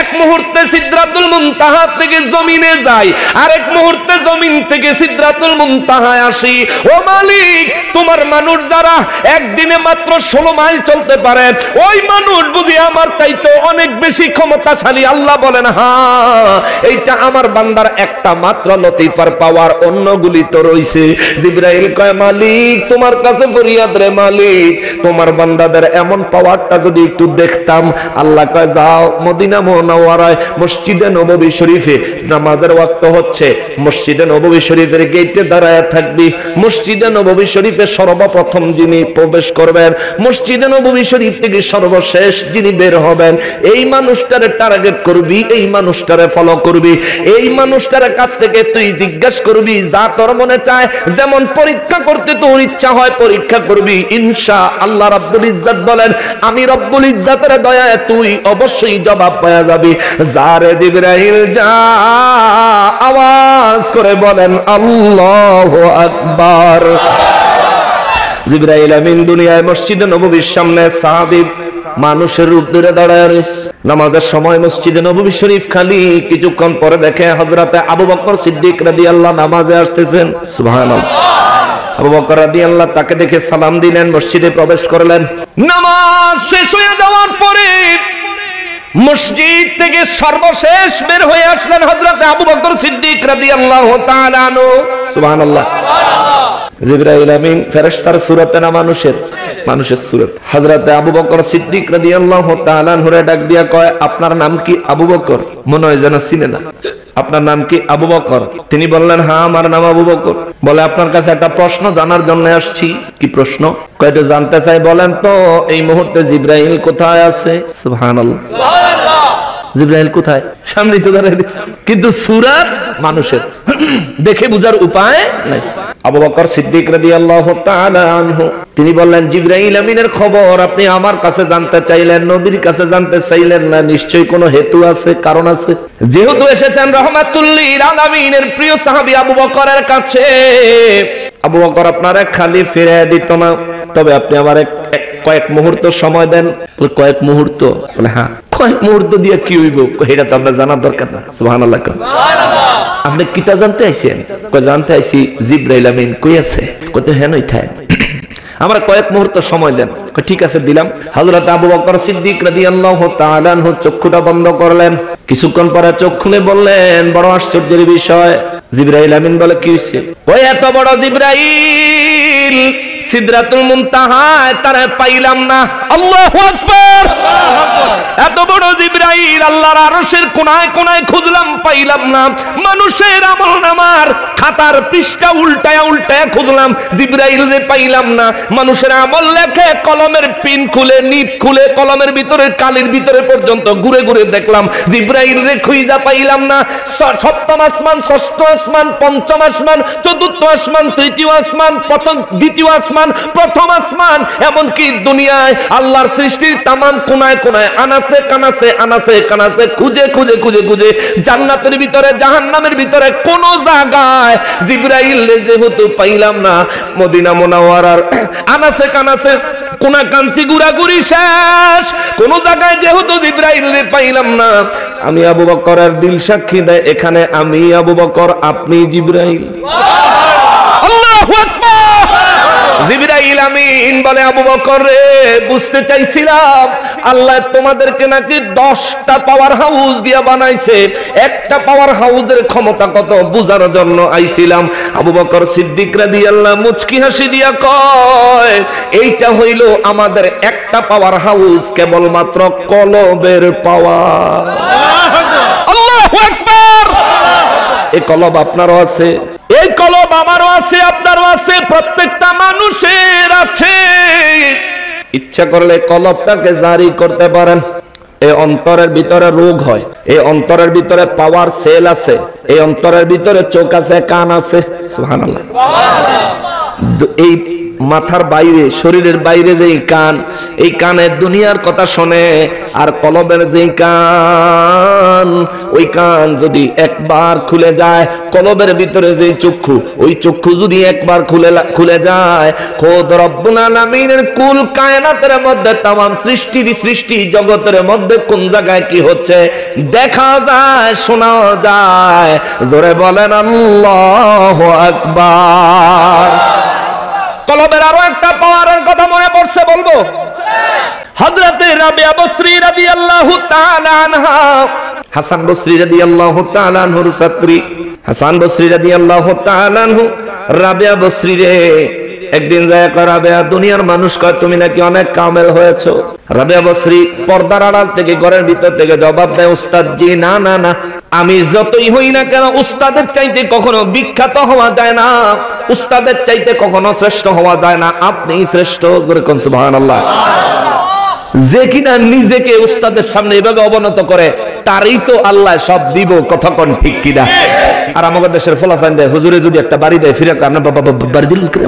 এক মুহূর্তে সিদরাতুল মুনতাহা থেকে জমিনে যাই, আর এক মুহূর্তে জমিন থেকে সিদরাতুল মুনতাহায় আসি। ও মালিক, তোমার মানুষ যারা একদিনে মাত্র 16 মাইল চলতে পারে, ওই মানুষ বুঝি আমার চাইতে অনেক বেশি ক্ষমতাশালী। আল্লাহ বলেন, হ্যাঁ, এইটা আমার বান্দার একটা মাত্র লতিফার পাওয়ার, অন্যগুলি তো রইছে। জিবরাইল কয়, মালিক তোমার কাছে ফরিয়াদ রে মালিক, তোমার বান্দাদের এমন পাওয়ারটা যদি একটু দেখতাম। আল্লাহ কয়, যাও মদিনা মুনাওয়ারায় মসজিদে নববী শরীফে নামাজের ওয়াক্ত হচ্ছে, মসজিদে নববী শরীফের গেটে দাঁড়ায় থাকবি। মসজিদে নববী শরীফে সর্বপ্রথম যিনি প্রবেশ করবেন, মসজিদে নববী শরীফ থেকে সর্বশেষ যিনি বের হবেন, এই মানুষটারে টার্গেট করবি, এই মানুষটারে ফলো করবি, এই মানুষটার কাছ থেকে তুই জিজ্ঞাসা করবি, যা তোর মনে চায়, যেমন পরীক্ষা করতে তোর ইচ্ছা হয় পরীক্ষা করবি, ইনশাআল্লাহ রাব্বুল ইজ্জত বলেন, আমি রব্বুল ইজ্জতের দয়ায় তুই অবশ্যই জবাব পাওয়া যাবি। যারে জিবরাইল যা, আওয়াজ করে বলেন আল্লাহু আকবার। জিবরাইল আমিন দুনিয়ায় মসজিদে নববীর সামনে সাহাবী মানুষের রূপ ধরে দাঁড়ায় রয়েছে। নামাজের সময় মসজিদে নববী শরীফ খালি, কিছুক্ষণ পরে দেখে হযরতে আবু বকর সিদ্দিক রাদিয়াল্লাহু নামাজে আসতেছেন। সুবহানাল্লাহ। আবু বকর রাদিয়াল্লাহু তাকে দেখে সালাম দিলেন, মসজিদে প্রবেশ করলেন। নামাজ শেষ হয়ে যাওয়ার পরে মসজিদ থেকে সর্বশেষ বের হয়ে আসলেন হযরতে আবু বকর সিদ্দিক রাদিয়াল্লাহু তাআলা আনহু। সুবহানাল্লাহ। জিবরাইল আমিন ফেরেশতার সুরতে না মানুষের সুরত। হযরতে আবু বকর সিদ্দিক রাদিয়াল্লাহু তাআলা আনহুরে ডাক দিয়া কয়, আপনার নাম কি? আবু বকর। মনে হয় যেন চিনে না। আপনার নাম কি? আবু বকর। তিনি বললেন, হ্যাঁ আমার নাম আবু বকর। বলে, আপনার কাছে একটা প্রশ্ন জানার জন্য আসছি। কি প্রশ্ন? কয়টা জানতে চাই। বলেন তো, এই মুহূর্তে জিবরাইল কোথায় আছে? সুবহানাল্লাহ। জিবরাইল কোথায়? সামনে তো দাঁড়ায়, কিন্তু সূরাত মানুষের, দেখে বুঝার উপায় নাই। আবু বকর সিদ্দিক রাদিয়াল্লাহু তাআলা আনহু তিনি বললেন, জিবরাইল আমিনের খবর আপনি আমার কাছে জানতে চাইলেন, নবীর কাছে জানতে চাইলেন না, নিশ্চয়ই কোনো হেতু আছে, কারণ আছে। যেহেতু এসেছেন রাহমাতুল লিল আলামিনের প্রিয় সাহাবী আবু বকরের কাছে, আবু বকর আপনারা খালি ফিরে দিত না, তবে আপনি আমার কয়েক মুহূর্ত সময় দেন। কয়েক মুহূর্ত? বলে, হ্যাঁ। কয়েক মুহূর্ত দিয়ে কি হইব? এটা তো আমরা জানার দরকার না। সুবহানাল্লাহ। আপনি কিতা জানতে আইছেন? জানতে আইছি জিবরাইল আমিন কই আছে। কত হেন হইথায়, আমরা কয়েক মুহূর্ত সময় দেন। ঠিক আছে, দিলাম। হযরত আবু বকর সিদ্দিক রাদিয়াল্লাহু তাআলা আনহু চক্ষুটা বন্ধ করলেন। কিছুক্ষণ পরে চোখ খুলে বললেন, বড় আশ্চর্যের বিষয়। জিবরাইল আমিন বলে, কি হইছে? ওই এত বড় জিবরাইল সিদরাতুল মুনতাহায় তারে পাইলাম না। আল্লাহু আকবার। এত বড় জিবরাইল আল্লাহর আরশের কোনায় কোনায় খুঁজলাম, পাইলাম না। মানুষের আমলনামার খাতার পৃষ্ঠা উল্টায়া উল্টায়া খুঁজলাম, জিবরাইল রে পাইলাম না। মানুষের আমল লেখে কলমের পিন খুলে, নিব খুলে, কলমের ভিতরে কালির ভিতরে পর্যন্ত ঘুরে ঘুরে দেখলাম, জিবরাইল রে খুঁজা পাইলাম না। সপ্তম আসমান, ষষ্ঠ আসমান, পঞ্চম আসমান, চতুর্থ আসমান, তৃতীয় আসমান, প্রথম দ্বিতীয় আসমান, আসমান, প্রথম আসমান, এমনকি দুনিয়ায় আল্লাহর সৃষ্টির তামাম কোনায় কোনায় আনাসে কানাসে আনাসে কানাসে খুঁজে খুঁজে খুঁজে খুঁজে জান্নাতের ভিতরে জাহান্নামের ভিতরে কোন জায়গায় জিবরাইল যেহেতু পাইলাম না, মদিনা মুনাওয়ারার আনাসে কানাসে কোনা কাঞ্চি ঘুরাঘুরি শেষ, কোন জায়গায় যেহেতু জিবরাইল পাইলাম না, আমি আবু বকরের দিল সাক্ষী দেয় এখানে আমি আবু বকর, আপনি জিবরাইল। আল্লাহু আকবার। জিবরাইল আমিন বলে, আবু বকর রে, বুঝতে চাইছিলাম আল্লাহ তোমাদেরকে নাকি 10টা পাওয়ার হাউস দিয়া বানাইছে, একটা পাওয়ার হাউসের ক্ষমতা কত বুঝার জন্য আইছিলাম। আবু বকর সিদ্দিক রাদিয়াল্লাহু মুচকি হাসি দিয়া কয়, এইটা হইল আমাদের একটা পাওয়ার হাউস, কেবলমাত্র কলবের পাওয়ার। আল্লাহু আকবার। এই কলব আপনারও আছে, এই কলব আমারও আছে, আপনারও আছে, প্রত্যেকটা মানুষের আছে। ইচ্ছা করলে কলবটাকে জারি করতে পারেন। এই অন্তরের ভিতরে রোগ হয়, এই অন্তরের ভিতরে পাওয়ার সেল আছে, এই অন্তরের ভিতরে চোখ আছে, কান আছে। সুবহানাল্লাহ। এই মাথার বাইরে, শরীরের বাইরে যেই কান, এই কানে দুনিয়ার কথা শোনে, আর কলবের যেই কান, ওই কান যদি একবার খুলে যায়, কলবের ভিতরে যেই চক্ষু, ওই চক্ষু যদি একবার খুলে যায়, খোদ রব্বুল আলামিনের কুল কায়নাতের মধ্যে তামাম সৃষ্টি জগতের মধ্যে কোন জায়গায় কি হচ্ছে দেখা যায়, শোনা যায়। জোরে বলেন আল্লাহু আকবার। কলবের আরো একটা পাওয়ারের কথা মনে পড়ছে, বলবো। হযরতে রাবিয়া বসরি রাদিয়াল্লাহু তাআলা আনহা, হাসান বসরি রাদিয়াল্লাহু তাআলা আনহুর ছাত্রী, হাসান বসরি রাদিয়াল্লাহু তাআলা আনহু রাবিয়া বসরি রে একদিন যায় কয়, রাবিয়া, দুনিয়ার মানুষ কয় তুমি নাকি অনেক কামেল হয়েছো। রাবিয়া বসরি পর্দার আড়াল থেকে ঘরের ভিতর থেকে জবাব দেয়, উস্তাদ জি, না না না, আমি যতই হই না কেন উস্তাদের চাইতে কখনো বিখ্যাত হওয়া যায় না, উস্তাদের চাইতে কখনো শ্রেষ্ঠ হওয়া যায় না, আপনি শ্রেষ্ঠ। জোরে কোন সুবহানাল্লাহ। যে কিনা নিজেকে উস্তাদের সামনে এভাবে অবনত করে, তারই তো আল্লাহ সব দিব। কথা কোন ঠিক কিনা? আর আমাদের দেশের ফলাফল দেয়, হুজুরে যদি একটা বাড়ি দেয়, ফিরে আপনার বাবা বাড়ি দিল করে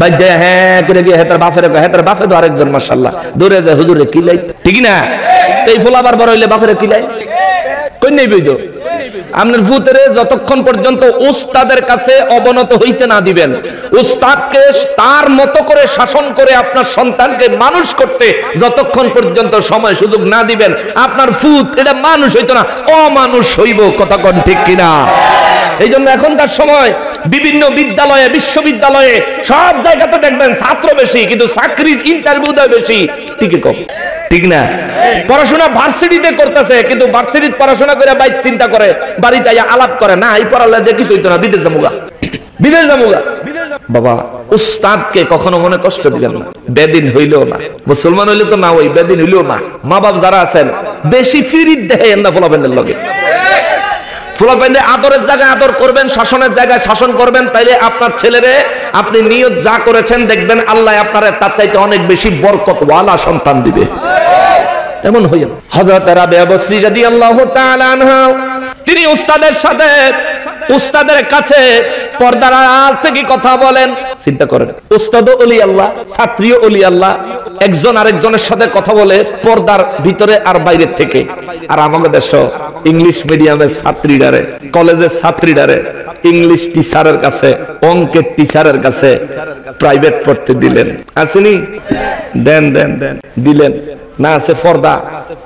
ভাই যায়, হ্যাঁ করে গিয়ে হেতার বাপের হেতার বাপে তো আরেকজন মাশাআল্লাহ দৌড়ে যায়, হুজুরে কিলাই, ঠিক না? এই ফোলাবার বড় হইলে বাপের কিলাই কই নেই বইতো। আপনার ভূতেরে যতক্ষণ পর্যন্ত উস্তাদের কাছে অবনত হইতে না দিবেন, উস্তাদকে তার মতো করে শাসন করে আপনার সন্তানকে মানুষ করতে যতক্ষণ পর্যন্ত সময় সুযোগ না দিবেন, আপনার ভূত এটা মানুষ হইতো না, অমানুষ হইব। কথা কোন ঠিক কিনা? এই জন্য এখনকার সময় বিভিন্ন বিদ্যালয়ে, বিশ্ববিদ্যালয়ে সব জায়গাতে দেখবেন ছাত্র বেশি, কিন্তু চাকরির ইন্টারভিউ দেয় বেশি, টিকে কম, ঠিক না? পড়াশোনা ভার্সিটিতে করতেছে, কিন্তু ভার্সিটিতে পড়াশোনা করে বাইক চিন্তা করে, বাড়িতে আলাপ করে, না এই পড়ালে যে কিছু হইতো না, বিদেশ যামুগা, বিদেশ যামুগা। বাবা, উস্তাদকে কখনো মনে কষ্ট দিবেন না, বেদিন হইলেও না, মুসলমান হইলে তো না, ওই বেদিন হইলেও না। মা বাপ যারা আছেন বেশি ফিরিত দেন না ফলাফলের লগে, ফলাফলে আদরের জায়গায় আদর করবেন, শাসনের জায়গায় শাসন করবেন, তাইলে আপনার ছেলেরে আপনি নিয়ত যা করেছেন দেখবেন আল্লাহ আপনারে তার চাইতে অনেক বেশি বরকতওয়ালা সন্তান দিবে। এমন হইল হযরত রাবিয়া বসরি রাদিয়াল্লাহু তাআলা আনহা, তিনি উস্তাদের সাথে, উস্তাদের কাছে পর্দার আড়াল থেকে কথা বলেন। চিন্তা করেন, উস্তাদও ওলি আল্লাহ, ছাত্রীও ওলি আল্লাহ, একজন আরেকজনের সাথে কথা বলে পর্দার ভিতরে আর বাইরের থেকে। আর আমাদের দেশ ইংলিশ মিডিয়ামের ছাত্রীরারে, কলেজের ছাত্রীরারে ইংলিশ টিচারের কাছে, অঙ্কের টিচারের কাছে প্রাইভেট পড়তে দিলেন, আসেনি? দেন দেন দেন দিলেন না, আছে পর্দা,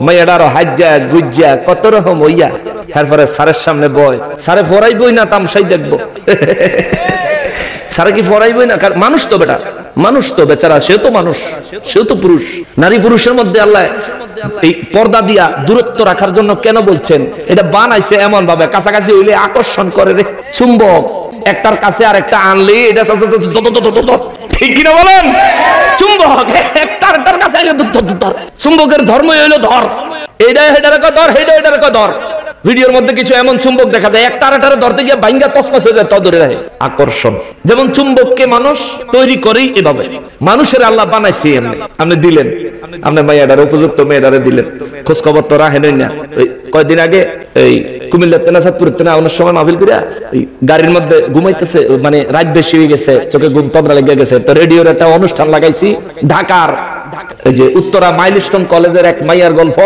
মেয়েটারও হাজ্জা গুজ্জা কত রকম হইয়া, এরপরে স্যারের সামনে বয়, স্যারে পড়াইবই না, তামসাই দেখবো। স্যারে কি পড়াইবই না? মানুষ তো বেটা, মানুষ তো বেচারা, সেও তো মানুষ, সেও তো পুরুষ। নারী পুরুষের মধ্যে আল্লাহ এই পর্দা দিয়া দূরত্ব রাখার জন্য কেন বলছেন? এটা বানাইছে এমন ভাবে, কাছাকাছি হইলে আকর্ষণ করে রে, চুম্বক একটার কাছে আর একটা আনলে এটা ঠিক কিনা বলেন? চুম্বক একটার কাছে, চুম্বকের ধর্মই হইলো ধর, এইটা হেটার ধর, হেটা এটার ধর। ভিডিওর মধ্যে কিছু এমন চুম্বক দেখা যায়, একটা আরেকটারে ধরতে গিয়ে ভাঙ্গা তছনছ হয়ে যায়, তা ধরে রাখে। আকর্ষণ। যেমন চুম্বককে মানুষ তৈরি করেই এভাবে, মানুষের আল্লাহ বানাইছে এমনি, আপনি দিলেন আপনার মাইয়াটার উপযুক্ত মেয়েটারে দিলেন, খোঁজ খবর তো রাখেনই না। কয়েকদিন আগে এই কুমিল্লার তেনাসাদপুরের তেনা অনেক সময় মাহফিল করে গাড়ির মধ্যে ঘুমাইতেছে, মানে রাত বেশি হয়ে গেছে, চোখে ঘুম তবরা লেগে গেছে, তো রেডিওর একটা অনুষ্ঠান লাগাইছি ঢাকার এই যে উত্তরা মাইলস্টোন কলেজের এক মাইয়ার গল্প।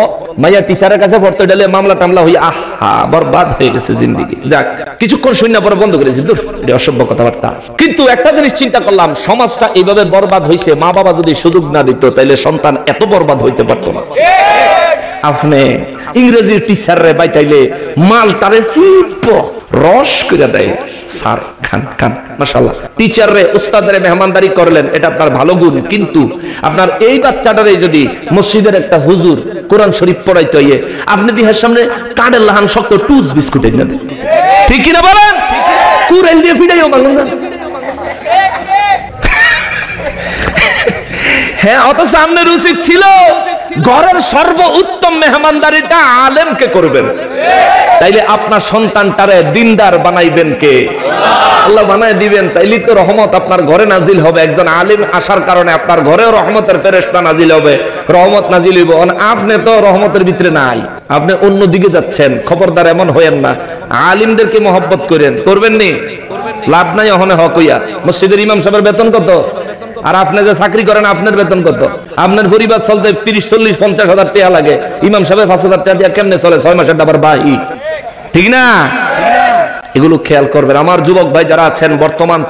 মাইয়া টিচারের কাছে পড়তে গেলে মামলা টামলা হয়ে আহা বরবাদ হয়ে গেছে জিন্দেগি। যাক, কিছুক্ষণ শূন্য পরে বন্ধ করেছি, দূর এটা অসভ্য কথাবার্তা। কিন্তু একটা জিনিস চিন্তা করলাম, সমাজটা এইভাবে বরবাদ হয়েছে, মা বাবা যদি সুযোগ না দিত তাইলে সন্তান এত বরবাদ হইতে পারতো না। আপনি ইংরেজির টিচারে বাইতাইলে মাল তারে চিপ রস করে দেয়, স্যার খান খান মাশাআল্লাহ। টিচারে উস্তাদের মেহমানদারি করলেন, এটা আপনার ভালো গুণ। কিন্তু আপনার এই বাচ্চাটারে যদি মসজিদের একটা হুজুর কোরআন শরীফ পড়াইতে হইয়ে আপনি দিহার সামনে কাঠের লাহান শক্ত টুস বিস্কুট এনে দেন, ঠিক কিনা বলেন? কুরাইল দিয়ে ফিরাইও মালুম না। হ্যাঁ, অথচ আপনার উচিত ছিল ঘরের সর্বোত্তম মেহমানদারিটা আলেমকে করবেন। তাইলে আপনার সন্তানটারে দিনদার বানাইবেন কে? আল্লাহ বানায় দিবেন। তাইলে তো রহমত আপনার ঘরে নাজিল হবে। একজন আলেম আসার কারণে আপনার ঘরেও রহমতের ফেরেশতা নাজিল হবে, রহমত নাজিল হইব। আপনি তো রহমতের ভিতরে নাই, আপনি অন্য দিকে যাচ্ছেন। খবরদার এমন হইেন না। আলিমদেরকে মহব্বত করেন, করবেন নি? লাভ নাই ওখানে হক হইয়া। মসজিদের ইমাম সাহেবের বেতন কত? আর আপনি যে চাকরি করেন আপনার বেতন কত? আপনার পরিবার চলতে 30-40-50 হাজার টাকা লাগে, ইমাম সাহেব 5,000 টাকা দিয়ে কেমনে চলে? 6 মাসের ডাবার বাহি, ঠিক না? এগুলো খেয়াল করবেন। আমার যুবক ভাই যারা আছেন, বর্তমান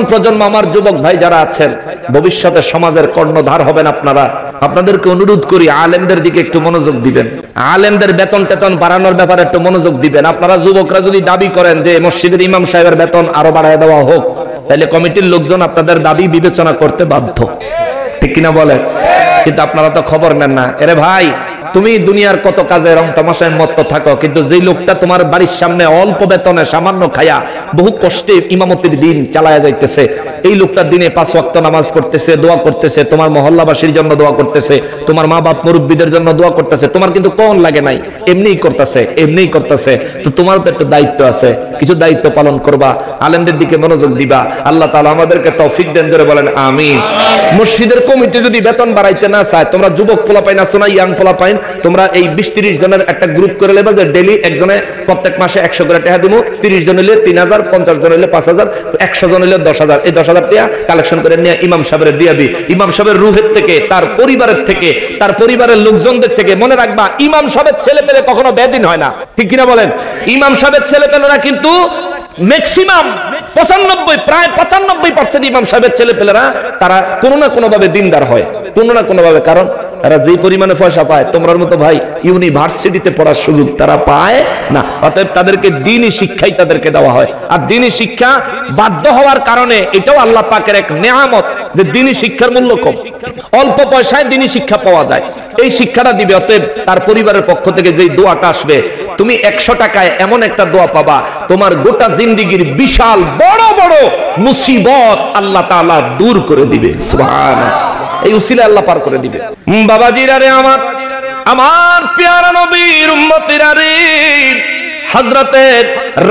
প্রজন্ম আমার যুবক ভাই যারা আছেন, ভবিষ্যতে সমাজের কর্ণধার হবেন আপনারা। আপনাদেরকে অনুরোধ করি আলেমদের দিকে একটু মনোযোগ দিবেন, আলেমদের বেতন টেতন বাড়ানোর ব্যাপারে একটু মনোযোগ দিবেন। আপনারা যুবকরা যদি দাবি করেন যে মসজিদের ইমাম সাহেবের বেতন আরো বাড়ায় দেওয়া হোক, তাহলে কমিটির লোকজন আপনাদের দাবি বিবেচনা করতে বাধ্য, ঠিক কিনা বলেন? কিন্তু আপনারা তো খবর নেন না। এরে ভাই, তুমি দুনিয়ার কত কাজে রং তামাশায় মত্ত থাকো, কিন্তু যেই লোকটা তোমার বাড়ির সামনে অল্প বেতনে সামান্য খায়া বহু কষ্টে ইমামতির দিন চালায়া যাইতেছে, এই লোকটা দিনে 5 ওয়াক্ত নামাজ পড়তেছে, দোয়া করতেছে, তোমার মহল্লাবাসীর জন্য দোয়া করতেছে, তোমার মা বাপ মুরব্বীদের জন্য দোয়া করতেছে, তোমার কিন্তু কোন লাগে নাই, এমনিই করতেছে। তো তোমার তো একটা দায়িত্ব আছে, কিছু দায়িত্ব পালন করবা, আলেমদের দিকে মনোযোগ দিবা। আল্লাহ তাআলা আমাদেরকে তৌফিক দেন, জোরে বলেন আমিন। মসজিদের কমিটি যদি বেতন বাড়াইতে না চায়, তোমরা যুবক পোলাপাইন আছো না, ইয়াং পোলাপাইন, তোমরা এই 20-30 জনের একটা গ্রুপ করে লেবা যে ডেইলি একজনে প্রত্যেক মাসে 100 করে টাকা দিমু। 30 জন হইলে 3000, 50 জন হইলে 5000, 100 জন হইলে 10,000। এই 10,000 টাকা কালেকশন করে নিয়ে ইমাম সাহেবের দিয়াবি। ইমাম সাহেবের রুহের থেকে, তার পরিবারের থেকে, তার পরিবারের লোকজনদের থেকে। মনে রাখবা, ইমাম সাহেবের ছেলে পেলে কখনো বেদিন হয় না, ঠিক কিনা বলেন? ইমাম সাহেবের ছেলে পেলেরা কিন্তু ম্যাক্সিমাম 95, প্রায় 95% ইমাম সাহেবের ছেলে পেলেরা তারা কোনো না কোনো ভাবে দিনদার হয়, কোনো না কোনো ভাবে। কারণ তারা যেই পরিমাণে পয়সা পায়, তোমার মতো ভাই ইউনিভার্সিটিতে পড়ার সুযোগ তারা পায় না। অতএব তাদেরকে দ্বীনি শিক্ষাই তাদেরকে দেওয়া হয়। আর দ্বীনি শিক্ষা বাধ্য হওয়ার কারণে এটাও আল্লাহ পাকের এক নেয়ামত যে দ্বীনি শিক্ষার মূল্য কম, অল্প পয়সায় দ্বীনি শিক্ষা পাওয়া যায়। এই শিক্ষাটা দিবে। অতএব তার পরিবারের পক্ষ থেকে যেই দোয়াটা আসবে, তুমি 100 টাকায় এমন একটা দোয়া পাবা, তোমার গোটা জিন্দেগীর বিশাল বড় বড় মুসিবত আল্লাহ তাআলা দূর করে দিবে। সুবহানাল্লাহ। এই উসিলা আল্লাহ পার করে দিবে। বাবাজিরা রে, আমার প্যারা নবীর উম্মতিরা রে, হযরতে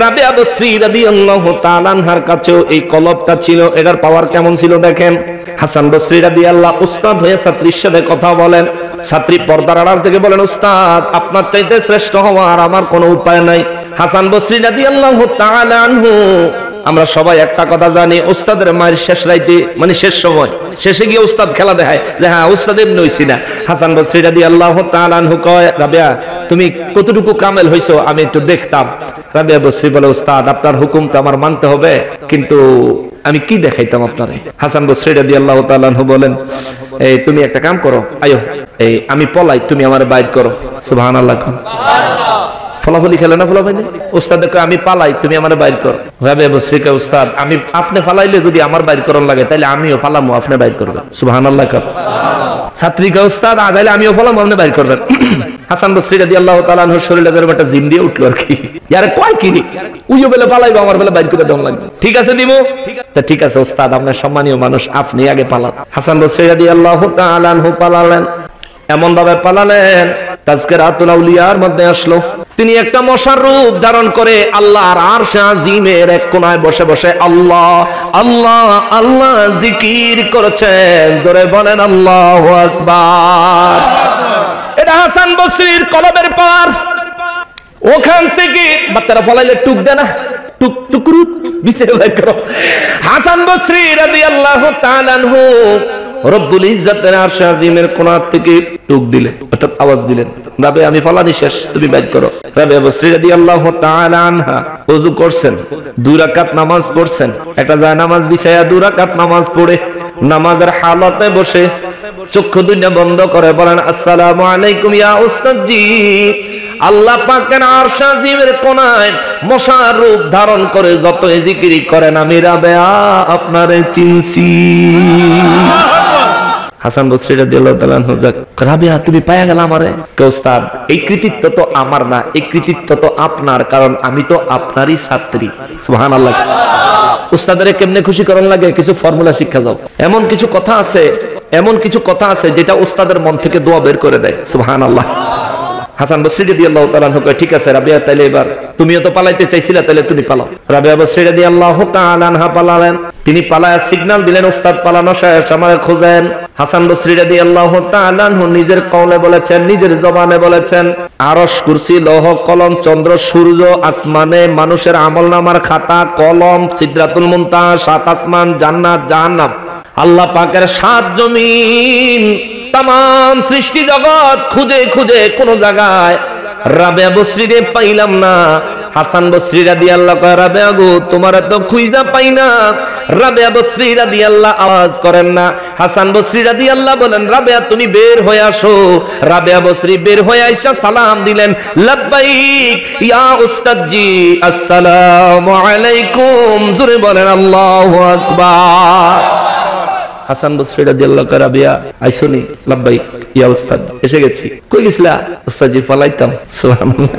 রাবিয়া বসরি রাদিয়াল্লাহু তাআলা আনহার কাছেও এই কলবটা ছিল। এটার পাওয়ার কেমন ছিল দেখেন। হাসান বসরি রাদিয়াল্লাহু উস্তাদ হয়ে ছাত্রীর সাথে কথা বলেন। ছাত্রী পর্দার আড়াল থেকে বলেন, উস্তাদ, আপনার চাইতে শ্রেষ্ঠ হওয়ার আমার কোনো উপায় নাই। হাসান বসরি রাদিয়াল্লাহু তাআলা আনহু, আমরা সবাই একটা কথা জানি, উস্তাদের মায়ের শেষ রাইতে, মানে শেষ সময়, শেষে গিয়ে উস্তাদ খেলা দেখায় যে হ্যাঁ উস্তাদ এমনি হইছি না। হাসান বসরি রাদিয়াল্লাহু তাআলা আনহু কয়, রাবিয়া তুমি কতটুকু কামেল হইছো আমি একটু দেখতাম। রাবিয়া বসরি বলে, উস্তাদ আপনার হুকুম তো আমার মানতে হবে, কিন্তু আমি কি দেখাইতাম আপনারে? হাসান বসরি রাদিয়াল্লাহু তাআলা আনহু বলেন, এই তুমি একটা কাম করো, আয়ো এই আমি পলাই, তুমি আমারে বাইর করো। সুবহানাল্লাহ। ফলাফলি খেলে না ফলাফলি। উস্তাদকে আমি পালাই, তুমি আমার বাইর করো। ভাবে বসে কে উস্তাদ, আমি আপনি ফালাইলে যদি আমার বাইর করার লাগে তাহলে আমিও ফালামু, আপনি বাইর করবেন। সুবহানাল্লাহ। ছাত্রীকে উস্তাদ, তাহলে আমিও ফালামু, আপনি বাইর করবেন। হাসান বসরি রাদিয়াল্লাহু তাআলা আনহু শরীরে যেন একটা জিম দিয়ে উঠলো আর কি। ইয়ারে কয় কি রে, উইও বেলে পালাইবো, আমার বেলে বাইর করে দেওয়া লাগবে। ঠিক আছে দিব, তা ঠিক আছে উস্তাদ, আপনার সম্মানীয় মানুষ, আপনি আগে পালান। হাসান বসরি রাদিয়াল্লাহু তাআলা আনহু পালালেন। এমন ভাবে পালালেন তাজকিরাতুল আউলিয়ার মধ্যে আসলো তিনি একটা মশার রূপ ধারণ করে আল্লাহর আরশ আজিমের এক কোণায় বসে বসে আল্লাহ আল্লাহ আল্লাহ জিকির করছেন। জোরে বলেন আল্লাহু আকবার। এটা হাসান বসরির কলবের পার। ওখান থেকে বাচ্চারা ফলাইলে টুক দেয় না, টুক টুকরু বিছে বের করো। হাসান বসরি রাদিয়াল্লাহু তাআলা আনহু রব্বুল ইজ্জতের আরশ আজিমের কোণা থেকে টুক দিলে, অর্থাৎ আওয়াজ দিলেন, রাবিয়া আমি ফলানি শেষ, তুমি বাইর করো। রাবিয়া বসরি রাদিয়াল্লাহু তাআলা আনহা ওযু করছেন, 2 রাকাত নামাজ পড়ছেন, একটা যায় নামাজ বিছায়া 2 রাকাত নামাজ পড়ে নামাজের হালতে বসে চক্ষু দুইটা বন্ধ করে বলেন আসসালামু আলাইকুম ইয়া উস্তাদজি। আল্লাহ পাকের আরশ আজিমের কোণায় মশার রূপ ধারণ করে যত জিকির করেন আমি রাবিয়া আপনারে চিনছি। হাসান বসরি রাদিয়াল্লাহু তাআলা আনহু রাবিয়া তুমি পায়া গেল আমারে। কে উস্তাদ এই কৃতিত্ব তো আমার না, এই কৃতিত্ব তো আপনার, কারণ আমি তো আপনারই ছাত্রী। সুবহানাল্লাহ। উস্তাদের কেমনে খুশি করার লাগে কিছু ফর্মুলা শিক্ষা যাও। এমন কিছু কথা আছে যেটা উস্তাদের মন থেকে দোয়া বের করে দেয়। সুবহানাল্লাহ। হাসান বসরি রাদিয়াল্লাহু তাআলা আনহু কয় ঠিক আছে রাবিয়া তাইলে এবার তুমিও তো পালাইতে চাইছিলা, তাইলে তুমি পালাও। রাবিয়া বসরি রাদিয়াল্লাহু তাআলা আনহা পালালেন। তিনি পালায়া সিগন্যাল দিলেন উস্তাদ পালানো শেষ, আমারে খোঁজেন। হাসান বসরি রাদিয়াল্লাহু তাআলা আনহু নিজের কওলে বলেছেন, নিজের জবানে বলেছেন আরশ কুরসি লৌহ কলম চন্দ্র সূর্য আসমানে মানুষের আমলনামার খাতা কলম সিদরাতুল মুনতাহা 7 আসমান জান্নাত জাহান্নাম আল্লাহ পাকের 7 জমিন तमाम सृष्टि जगत खुदे खुदे कोनो জায়গায় রাবিয়া বসরি রে পাইলাম না। হাসান বসরি রাদিয়াল্লাহু তাআলা রাবিয়া গো তোমারে তো খুঁজা পাই না। রাবিয়া বসরি রাদিয়াল্লাহু আওয়াজ করেন না। হাসান বসরি রাদিয়াল্লাহু বলেন রাবিয়া তুমি বের হয়ে আসো। রাবিয়া বসরি বের হয়ে আইসা সালাম দিলেন লাব্বাইক ইয়া উস্তাদজি আসসালামু আলাইকুম। জোরে বলেন আল্লাহু আকবার। হাসান বসরি রাদিয়াল্লাহু তাআলা রাবিয়া আইসনি লাব্বাইক ইয়া উস্তাদ এসে গেছি। কই গেছলা? উস্তাদজি পলাইতাম। সুবহানাল্লাহ।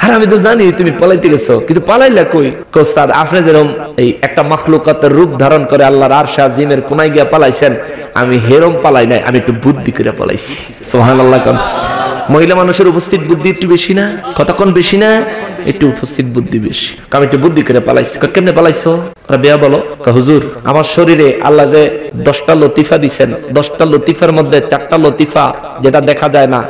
আর আমি তো জানি তুমি পলাইতে গেছো, কিন্তু পালাইলা কই? উস্তাদ আপনি যেরকম এই একটা মাখলুকাতের রূপ ধারণ করে আল্লাহর আরশ আজিমের কোনায় গিয়া পালাইছেন, আমি হেরম পালাই নাই, আমি একটু বুদ্ধি করে পালাইছি। সুবহানাল্লাহ। কোন মহিলা মানুষের উপস্থিত বুদ্ধি একটু বেশি না? কতক্ষণ বেশি না? একটু উপস্থিত বুদ্ধি বেশি। আমি একটু বুদ্ধি করে পালাইছি। কেমনে পালাইছো? রাবিয়া বলো। হুজুর আমার শরীরে আল্লাহ যে 10টা লতিফা দিবেন, 10টা লতিফার মধ্যে 4টা লতিফা যেটা দেখা যায় না,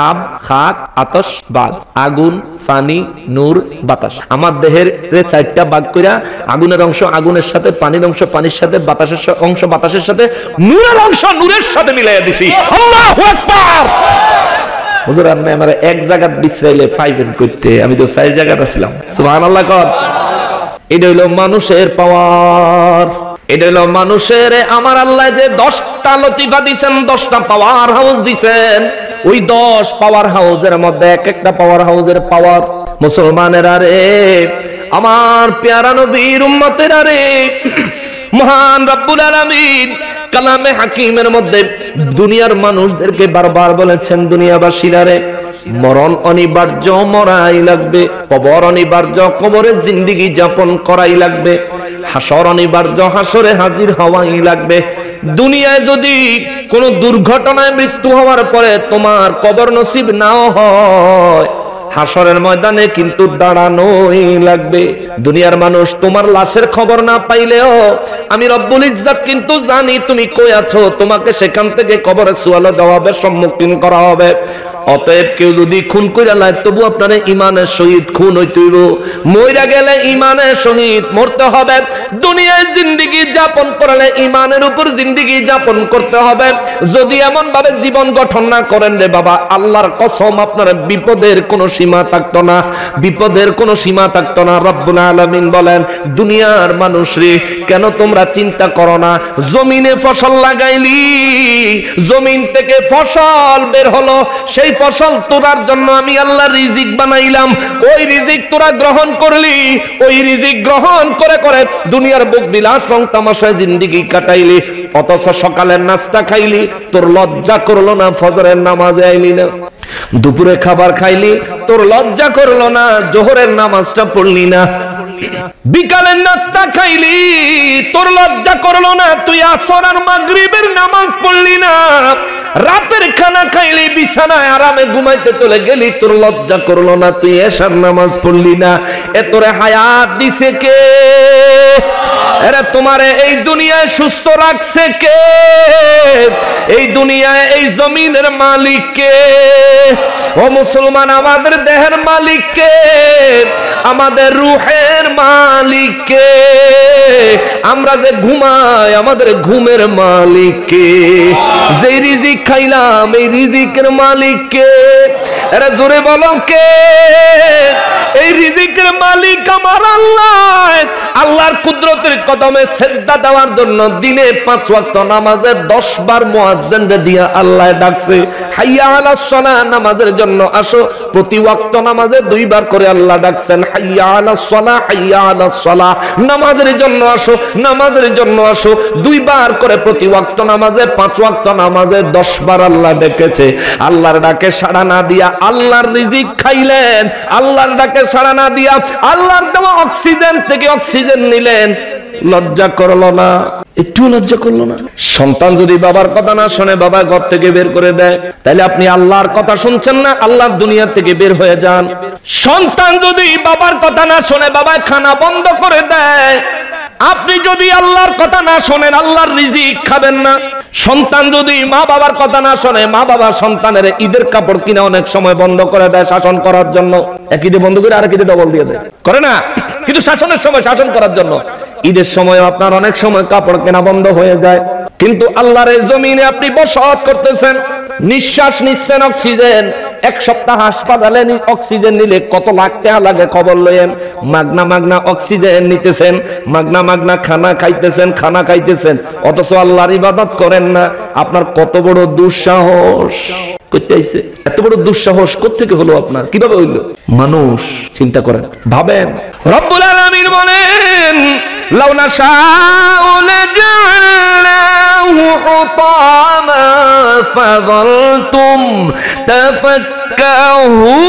আব খাক আতশ বাদ, আগুন পানি নূর বাতাস। আমার দেহের 4টা ভাগ কইরা আগুনের অংশ আগুনের সাথে, পানির অংশ পানির সাথে, বাতাসের অংশ বাতাসের সাথে, নূরের অংশ নূরের সাথে মিলাইয়া দিছি। আল্লাহু আকবার। হুজুর আপনি আমারে এক জায়গা বিশ্রাইলে পাইবেন করতে, আমি তো 4 জায়গাতে ছিলাম। সুবহানাল্লাহ। কর এটা হইলো মানুষের পাওয়ার। এটা হইলো মানুষের আমার আল্লাহ যে 10টা লতিফা দিবেন, 10টা পাওয়ার হাউস দিবেন। ওই 10 পাওয়ার হাউসের মধ্যে এক একটা পাওয়ার হাউসের পাওয়ার। মুসলমানেরা রে, আমার প্যারা নবীর উম্মতেরা রে, মহান রব্বুল আলামিন কালামে হাকিমের মধ্যে দুনিয়ার মানুষদেরকে বারবার বলেছেন দুনিয়াবাসীরা রে, মরণ অনিবার্য, মরাই লাগবে। কবর অনিবার্য, কবরে জিন্দেগি যাপন করাই লাগবে। হাসর অনিবার্য, হাসরে হাজির হওয়াই লাগবে। দুনিয়ায় যদি কোনো দুর্ঘটনায় মৃত্যু হওয়ার পরে তোমার কবর নসিব নাও হয়, হাসরের ময়দানে কিন্তু দাঁড়ানোই লাগবে। দুনিয়ার মানুষ তোমার লাশের খবর না পাইলেও আমি রব্বুল ইজ্জত কিন্তু জানি তুমি কই আছো। তোমাকে সেখান থেকে কবরে সুয়ালে জবাবের সম্মুখীন করা হবে। অতএব কেউ যদি খুন কইরা লাই, তবু আপনার ইমানের সহিত খুন হইতে হইব। মইরা গেলে ইমানের সহিত মরতে হবে। দুনিয়ায় জিন্দেগি যাপন করলে ইমানের উপর জিন্দেগি যাপন করতে হবে। যদি এমন ভাবে জীবন গঠন না করেন রে বাবা, আল্লাহর কসম আপনার বিপদের কোনো সীমা থাকতো না, বিপদের কোনো সীমা থাকতো না। রব্বুল আলামিন বলেন দুনিয়ার মানুষ রে, কেন তোমরা চিন্তা করো না? জমিনে ফসল লাগাইলি, জমিন থেকে ফসল বের হলো, সেই ফসল তোরার জন্য আমি আল্লাহ রিজিক বানাইলাম। ওই রিজিক তোরা গ্রহণ করলি, ওই রিজিক গ্রহণ করে করে দুনিয়ার বুক বিলাস রং তামাশায় জিন্দেগি কাটাইলি। অথচ সকালের নাস্তা খাইলি, তোর লজ্জা করলো না? ফজরের নামাজে আইলি না? দুপুরে খাবার খাইলি, তোর লজ্জা করলো না? জোহরের নামাজটা পড়লি না? বিকালের নাস্তা খাইলি, তোর লজ্জা করলো না? তুই আসর আর মাগরিবের নামাজ পড়লি না? রাতের খানা খাই বিছানায় আরামে ঘুমাইতে চলে গেলি, তোর লজ্জা করলো না? তুই এশার নামাজ পড়লি না? এ তোরে হায়াত দিছে কে? আরে তোমারে এই দুনিয়ায় সুস্থ রাখছে কে? এই দুনিয়ায় এই জমিনের মালিক কে? ও মুসলমান, আমাদের দেহের মালিক কে? আমাদের রূহের মালিক কে? আমরা যে ঘুমাই, আমাদের ঘুমের মালিক কে? যে রিজিক খাইলাম, এই রিজিকের মালিক কে? আরে জোরে বলো কে? এই রিজিকের মালিক আমার আল্লাহ। আল্লাহর কুদরতের কদমে সিজদা দেওয়ার জন্য দিনে 5 ওয়াক্ত নামাজে 10 বার মুয়াজ্জিনকে দিয়া আল্লাহ ডাকছে, হাইয়া আলাস সালাহ, নামাজের জন্য আসো। প্রতি ওয়াক্ত নামাজে 2 বার করে আল্লাহ ডাকছেন, হাইয়া আলাস সালাহ, হাইয়া আলাস সালাহ, নামাজের জন্য আসো, নামাজের জন্য আসো। 2 বার করে প্রতি ওয়াক্ত নামাজে, 5 ওয়াক্ত নামাজে 10 বার আল্লাহ ডেকেছে। আল্লাহর ডাকে সাড়া না দিয়া আল্লাহর রিজিক খাইলেন, আল্লাহর ডাকে সাড়া না দিয়া আল্লাহর দেওয়া অক্সিজেন থেকে অক্সিজেন নিলেন। লজ্জা করলো না? একটু লজ্জা করলো না? সন্তান যদি বাবার কথা না শুনে, বাবা ঘর থেকে বের করে দেয়, তাহলে আপনি আল্লাহর কথা শুনছেন না, আল্লাহর দুনিয়া থেকে বের হয়ে যান। সন্তান যদি বাবার কথা না শুনে, বাবা খানা বন্ধ করে দেয়, আপনি যদি আল্লাহর কথা না শোনেন, আল্লাহর রিজিক খাবেন না। সন্তান যদি মা বাবার কথা না শোনে, মা বাবা সন্তানের ঈদের কাপড় কিনা অনেক সময় বন্ধ করে দেয় শাসন করার জন্য। এক ঈদে বন্ধ করে আরেক ঈদে ডবল দিয়ে দেয়, করে না? কিন্তু শাসনের সময় শাসন করার জন্য ঈদের সময় আপনার অনেক সময় কাপড় কেনা বন্ধ হয়ে যায়। কিন্তু আল্লাহর জমিনে আপনি বসবাস করতেছেন, নিঃশ্বাস নিচ্ছেন, অক্সিজেন। 1 সপ্তাহ হাসপাতালে অক্সিজেন নিলে কত লাখ টাকা লাগে খবর লয়েন। মাগনা মাগনা অক্সিজেন নিতেছেন, মাগনা মাগনা খানা খাইতেছেন, অথচ আল্লাহর ইবাদত করেন না। আপনার কত বড় দুঃসাহস! করতে আইছে এত বড় দুঃসাহস কোত্থেকে হলো আপনার? কিভাবে হইল? মানুষ চিন্তা করেন, ভাবেন। রব্বুল আলামিন বলেন, লাউ নাশাউ লাজআলনাহু হুতামা ফাযালতুম তাফাক্কাহুন।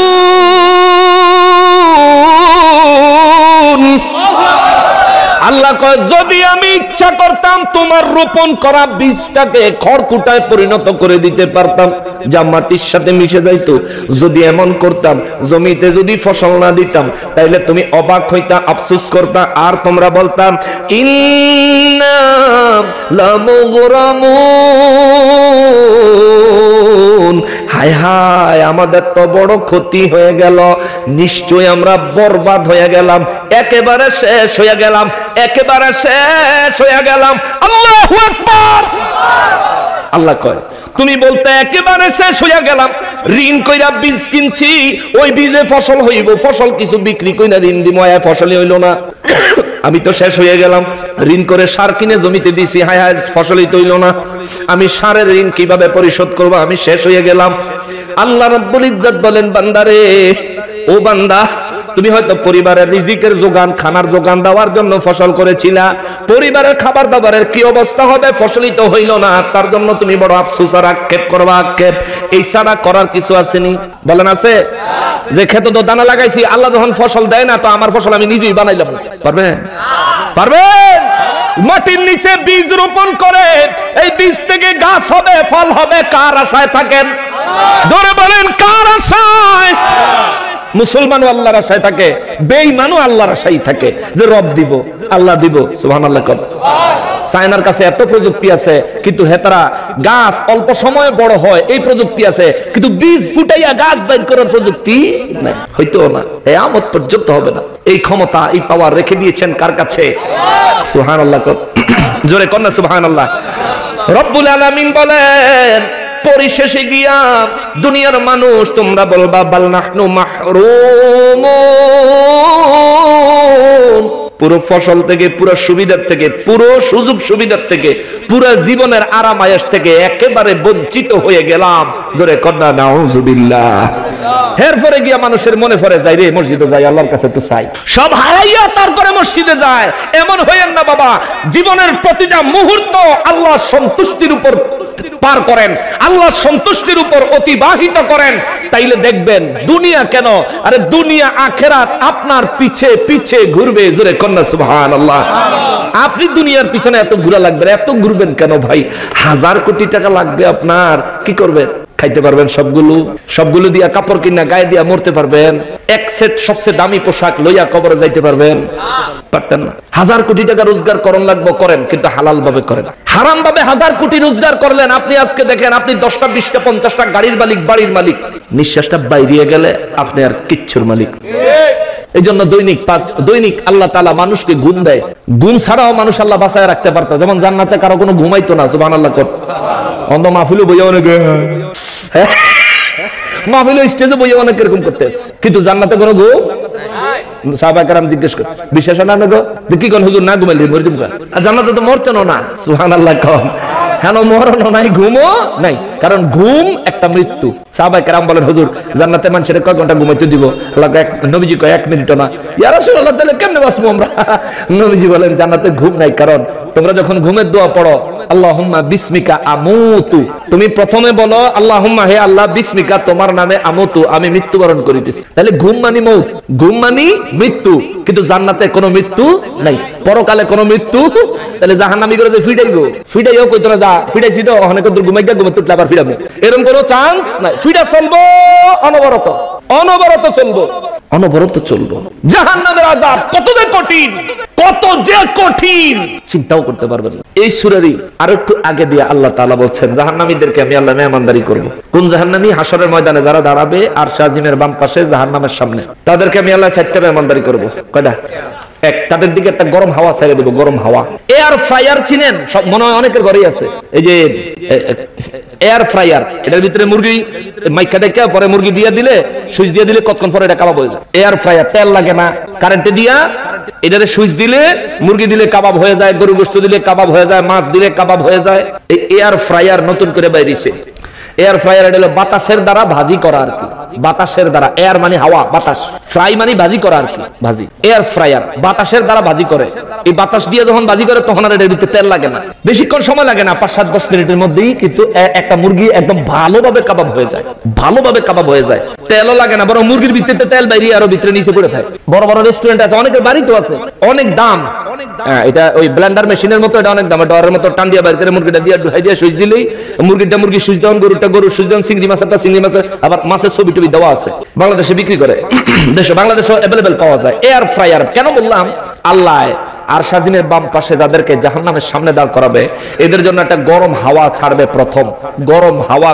আল্লাহ কয়, যদি আমি ইচ্ছা করতাম তোমার রোপণ করা বীজটাকে খড়কুটায় পরিণত করে দিতে পারতাম, যা মাটির সাথে মিশে যাইতো। যদি এমন করতাম, জমিতে যদি ফসল না দিতাম, তাইলে তুমি অবাক হইতা, আফসোস করতা, আর তোমরা বলতাম ইন্না লামুগরামুন, হায় হায় আমাদের তো বড় ক্ষতি হয়ে গেল, নিশ্চয় আমরা বরবাদ হয়ে গেলাম, একেবারে শেষ হয়ে গেলাম, একেবারে শেষ হয়ে গেলাম। আল্লাহু আকবার! আল্লাহ কয়, তুমি বলতে একেবারে শেষ হয়ে গেলাম। ঋণ কইরা বীজ কিনছি, ওই বীজে ফসল হইব, ফসল কিছু বিক্রি কইরা ঋণ দিব, ফসলই হইল না, আমি তো শেষ হয়ে গেলাম। ঋণ করে সার কিনে জমিতে দিছি, হায় হায় ফসলই তো হইল না, আমি সারের ঋণ কিভাবে পরিশোধ করব? আমি শেষ হয়ে গেলাম। আল্লাহ রাব্বুল ইজ্জত বলেন, বান্দারে, ও বান্দা, তুমি হয়তো পরিবারের রিজিকের যোগান, খানার যোগান দেওয়ার জন্য ফসল করেছিলা, পরিবারের খাবার দাবারের কি অবস্থা হবে? ফসলই তো হইল না, তার জন্য তুমি বড় আফসোস আর আক্ষেপ করবা। আক্ষেপ এই ছাড়া করার কিছু আসেনি? বলেন আছে? যে খেতে তো দানা লাগাইছি, আল্লাহ যখন ফসল দেয় না, তো আমার ফসল আমি নিজেই বানাইলাম। পারবেন? পারবেন? মাটির নিচে বীজ রোপণ করে এই বীজ থেকে গাছ হবে, ফল হবে, কার আশায় থাকেন? জোরে বলেন, কার আশায়? মুসলমানও আল্লাহর আশায় থাকে, বেঈমানও আল্লাহর আশায় থাকে, যে রব দিব, আল্লাহ দিব। সুবহানাল্লাহ। চায়নার কাছে এত প্রযুক্তি আছে, কিন্তু হেতারা গাছ অল্প সময়ে বড় হয় এই প্রযুক্তি আছে, কিন্তু বীজ ফুটাইয়া গাছ বের করার প্রযুক্তি নাই, হইতো না, কিয়ামত পর্যন্ত হবে না। এই ক্ষমতা, এই পাওয়ার রেখে দিয়েছেন কার কাছে? সুবহানাল্লাহ। জোরে কর না সুবহানাল্লাহ। রব্বুল আলামিন বলেন, পরিশেষে গিয়া দুনিয়ার মানুষ তোমরা বলবা বাল নাহনু মাহরুম, পুরো ফসল থেকে, পুরো সুবিধার থেকে, পুরো সুযোগ সুবিধার থেকে, পুরো জীবনের আরাম আয়েশ থেকে একেবারে বঞ্চিত হয়ে গেলাম। জোরে কন্যা নাউজুবিল্লাহ। এরপরে গিয়া মানুষের মনে পড়ে যায়, রে মসজিদে যাই, আল্লাহর কাছে একটু চাই, সব হারাইয়া তারপরে মসজিদে যায়। এমন হইয়েন না বাবা, জীবনের প্রতিটা মুহূর্ত আল্লাহ সন্তুষ্টির উপর পার করেন, আল্লাহ সন্তুষ্টির উপর অতিবাহিত করেন, তাইলে দেখবেন দুনিয়া কেন, আরে দুনিয়া আখেরাত আপনার পিছে পিছে ঘুরবে। জোরে কন্যা সুবহানাল্লাহ। আপনি দুনিয়ার পিছনে এত ঘুরা লাগবে, এত ঘুরবেন কেন ভাই? 1000 কোটি টাকা লাগবে আপনার, কি করবেন? খাইতে পারবেন সবগুলো দিয়া কাপড় কিনা গায়ে দিয়া মরতে পারবেন? এক সেট সবচেয়ে দামি পোশাক লইয়া কবরে যাইতে পারবেন? পারতেন না। 1000 কোটি টাকা রোজগার করন লাগবে, করেন, কিন্তু হালাল ভাবে করেন। হারাম ভাবে 1000 কোটি রোজগার করলেন, আপনি আজকে দেখেন আপনি 10টা 20টা 50টা গাড়ির মালিক, বাড়ির মালিক, নিঃশ্বাসটা বাইরে গেলে আপনি আর কিচ্ছুর মালিক। এই জন্য দৈনিক আল্লাহ তাআলা মানুষকে ঘুম দেয়। ঘুম ছাড়াও মানুষ আল্লাহ বাঁচায় রাখতে পারতো। যেমন জান্নাতে কারো কোনো ঘুমাইতো না, সুবহানাল্লাহ। অন্ধ মাহফিলে বইয়া অনেকে, মাহফিলে স্টেজে বইয়া অনেক এরকম করতেছে, কিন্তু জান্নাতে কোনো ঘুম। সাহাবা কেরাম জিজ্ঞেস করে, বিশ্বাস না গো, কি কোন হুজুর না ঘুমাইলে মরজুম কা? আর জান্নাতে তো মরতেন না, সুবহানাল্লাহ। কম কেন মরণ নাই, ঘুমও নাই, কারণ ঘুম একটা মৃত্যু। সাহাবা কেরাম বলেন, হুজুর জান্নাতে মানুষের কয় ঘন্টা ঘুমাইতে দিব? নবীজি কয় 1 মিনিটও না। ইয়া রাসূলুল্লাহ, তাহলে কেমনে বাঁচবো আমরা? নবীজি বলেন, জান্নাতে ঘুম নাই, কারণ তোমরা যখন ঘুমের দোয়া পড়ো, আল্লাহুম্মা বিসমিকা আমুতু, তুমি প্রথমে বলো আল্লাহুম্মা, হে আল্লাহ, বিসমিকা, তোমার নামে, আমুতু, আমি মৃত্যুবরণ করিতেছি। তাহলে ঘুম মানি মউত, ঘুম মানি মৃত্যু, কিন্তু জান্নাতে কোনো মৃত্যু নাই, পরকালে কোনো মৃত্যু। তাহলে জাহান্নামী করে যে ফিডাইও কইতো না, যা ফিডাইছি তো অনেক দূর ঘুমাইগা, ঘুমে তুটলে আবার ফিরাবো, এরকম কোনো চান্স নাই। ফিডা চলবো, অনবরত চলবো। জাহান্নামের আযাব কত যে কঠিন চিন্তাও করতে পারবেন না। এই সূরারই আরেকটু আগে দিয়ে আল্লাহ তাআলা বলছেন, জাহান্নামীদেরকে আমি আল্লাহ মেহমানদারি করব। কোন জাহান্নামী? হাসরের ময়দানে যারা দাঁড়াবে আর শাহজিমের বাম পাশে জাহান্নামের সামনে, তাদেরকে আমি আল্লাহ 4টা মেহমানদারি করব। কয়টা? এক, তাদের দিকে একটা গরম হাওয়া ছেড়ে দেব, গরম হাওয়া। এয়ার ফ্রায়ার চিনেন? সব মনে হয় অনেকের ঘরেই আছে। এই যে এয়ার ফ্রায়ার, এটার ভিতরে মুরগি মাইকা ডেকে পরে মুরগি দিয়ে দিলে, সুইচ দিয়ে দিলে কতক্ষণ পরে এটা কাবাব হয়ে যায়। এয়ার ফ্রায়ার, তেল লাগে না, কারেন্টে দিয়া এটারে সুইচ দিলে, মুরগি দিলে কাবাব হয়ে যায়, গরু গোশত দিলে কাবাব হয়ে যায়, মাছ দিলে কাবাব হয়ে যায়। এই এয়ার ফ্রায়ার নতুন করে বাইরেছে। এয়ার ফ্রায়ার এটা হলো বাতাসের দ্বারা ভাজি করা আর কি, বাতাসের দ্বারা। এয়ার মানে হাওয়া, বাতাস, ফ্রাই মানে ভাজি করা আর কি, ভাজি। এয়ার ফ্রায়ার বাতাসের দ্বারা ভাজি করে। এই বাতাস দিয়ে যখন ভাজি করে তখন আর এটার ভিতরে তেল লাগে না, বেশিক্ষণ সময় লাগে না, 5-7-10 মিনিটের মধ্যেই কিন্তু একটা মুরগি একদম ভালোভাবে কাবাব হয়ে যায়, তেলও লাগে না, বরং মুরগির ভিতরে তেল বাইরে আরো ভিতরে নিচে পড়ে থাকে। বড় বড় রেস্টুরেন্ট আছে, অনেকের বাড়িতেও আছে, অনেক দাম। এটা ওই ব্লেন্ডার মেশিনের মতো, এটা অনেক দাম। ডরের মতো টান দিয়ে বাইরে করে মুরগিটা দিয়ে ঢুকাই দিয়ে সুইচ দিলেই মুরগি সুইচ দেওয়ান, গরু সুইচ দেওয়ান, চিংড়ি মাছের, আবার মাছের ছবি টবি দেওয়া আছে, বাংলাদেশে বিক্রি করে, বাংলাদেশে অ্যাভেলেবেল পাওয়া যায়। এয়ার ফ্রায়ার কেন বললাম? আল্লাহ আর শাহজিমের বাম পাশে যাদেরকে জাহান্নামের সামনে দাঁড় করাবে, এদের জন্য একটা গরম হাওয়া ছাড়বে। প্রথম গরম হাওয়া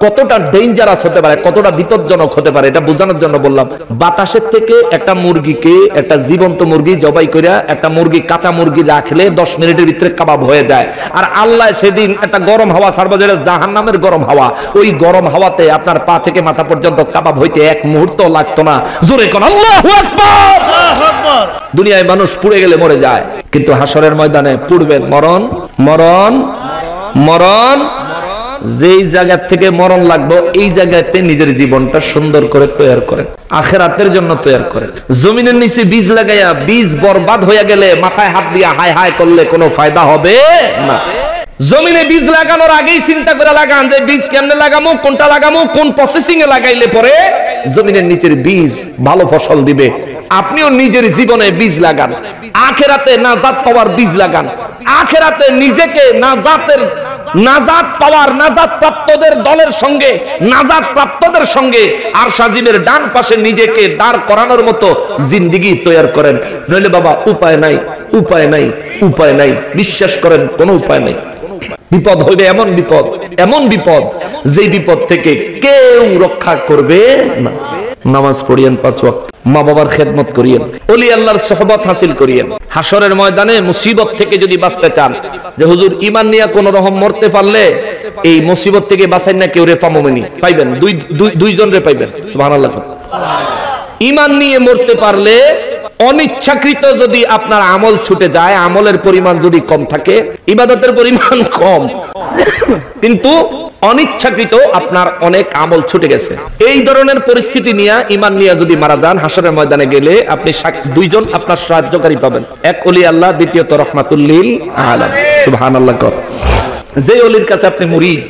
কতটা ডেঞ্জারাস হতে পারে, কতটা বিপজ্জনক হতে পারে, এটা বোঝানোর জন্য বললাম। বাতাসের থেকে একটা মুরগিকে, একটা জীবন্ত মুরগি জবাই করে, একটা মুরগি, কাঁচা মুরগি রাখলে 10 মিনিটের ভিতরে কাবাব হয়ে যায়। আর আল্লাহ সেদিন একটা গরম হাওয়া ছাড়বে, যেটা জাহান্নামের গরম হাওয়া। ওই গরম হাওয়াতে আপনার পা থেকে মাথা পর্যন্ত কাবাব হইতে 1 মুহূর্ত লাগতো না। জোরে কোন আল্লাহু আকবার। দুনিয়ায় মানুষ পুড়ে গেলে মরে যায়, কিন্তু হাসরের ময়দানে পুড়বেন। মরণ যেই জায়গা থেকে মরণ লাগবে, এই জায়গাতে নিজের জীবনটা সুন্দর করে তৈরি করেন, আখিরাতের জন্য তৈরি করেন। জমিনের নিচে বীজ লাগাইয়া বীজ বরবাদ হয়ে গেলে মাথায় হাত দিয়া হায় হায় করলে কোনো ফায়দা হবে না। জমিনে বীজ লাগানোর আগেই চিন্তা করে লাগান যে বীজ কেমনে লাগামো, কোনটা লাগামো, কোন প্রসেসিং এ লাগাইলে পরে জমিনের নিচের বীজ ভালো ফসল দিবে। আপনিও নিজের জীবনে বীজ লাগান, আখিরাতে নাজাত পাওয়ার বীজ লাগান। আখিরাতে নিজেকে নাজাত পাওয়ার, নাজাত প্রাপ্তদের দলের সঙ্গে, নাজাত প্রাপ্তদের সঙ্গে আর শাহজিমের ডান পাশে নিজেকে দাঁড় করানোর মতো জিন্দেগি তৈরি করেন। নইলে বাবা উপায় নাই, বিশ্বাস করেন, কোনো উপায় নাই। বিপদ হইবে, এমন বিপদ যে বিপদ থেকে কেউ রক্ষা করবে না। নামাজ পড়িয়েন 5 ওয়াক্ত, মা বাবার খেদমত করিয়েন, ওলি আল্লাহর সোহবত হাসিল করিয়েন। হাসরের ময়দানে মুসিবত থেকে যদি বাঁচতে চান, যে হুজুর ঈমান নিয়ে কোন রকম মরতে পারলে এই মুসিবত থেকে বাঁচাই না কেউ, রে পামনি পাইবেন, দুইজন রে পাইবেন। সুবহানাল্লাহ। ঈমান নিয়ে মরতে পারলে, অনিচ্ছাকৃত যদি আপনার আমল ছুটে যায়, আমলের পরিমাণ যদি কম থাকে, ইবাদতের পরিমাণ কম, কিন্তু অনিচ্ছাকৃত আপনার অনেক আমল ছুটে গেছে, এই ধরনের পরিস্থিতি নিয়ে ঈমান নিয়ে যদি মারা যান, হাসরের ময়দানে গেলে আপনি দুইজন আপনার সাহায্যকারী পাবেন, এক ওলি আল্লাহ, দ্বিতীয়ত রহমাতুল লিল আলামিন। সুবহানাল্লাহ। যে ওলির কাছে আপনি মুরিদ,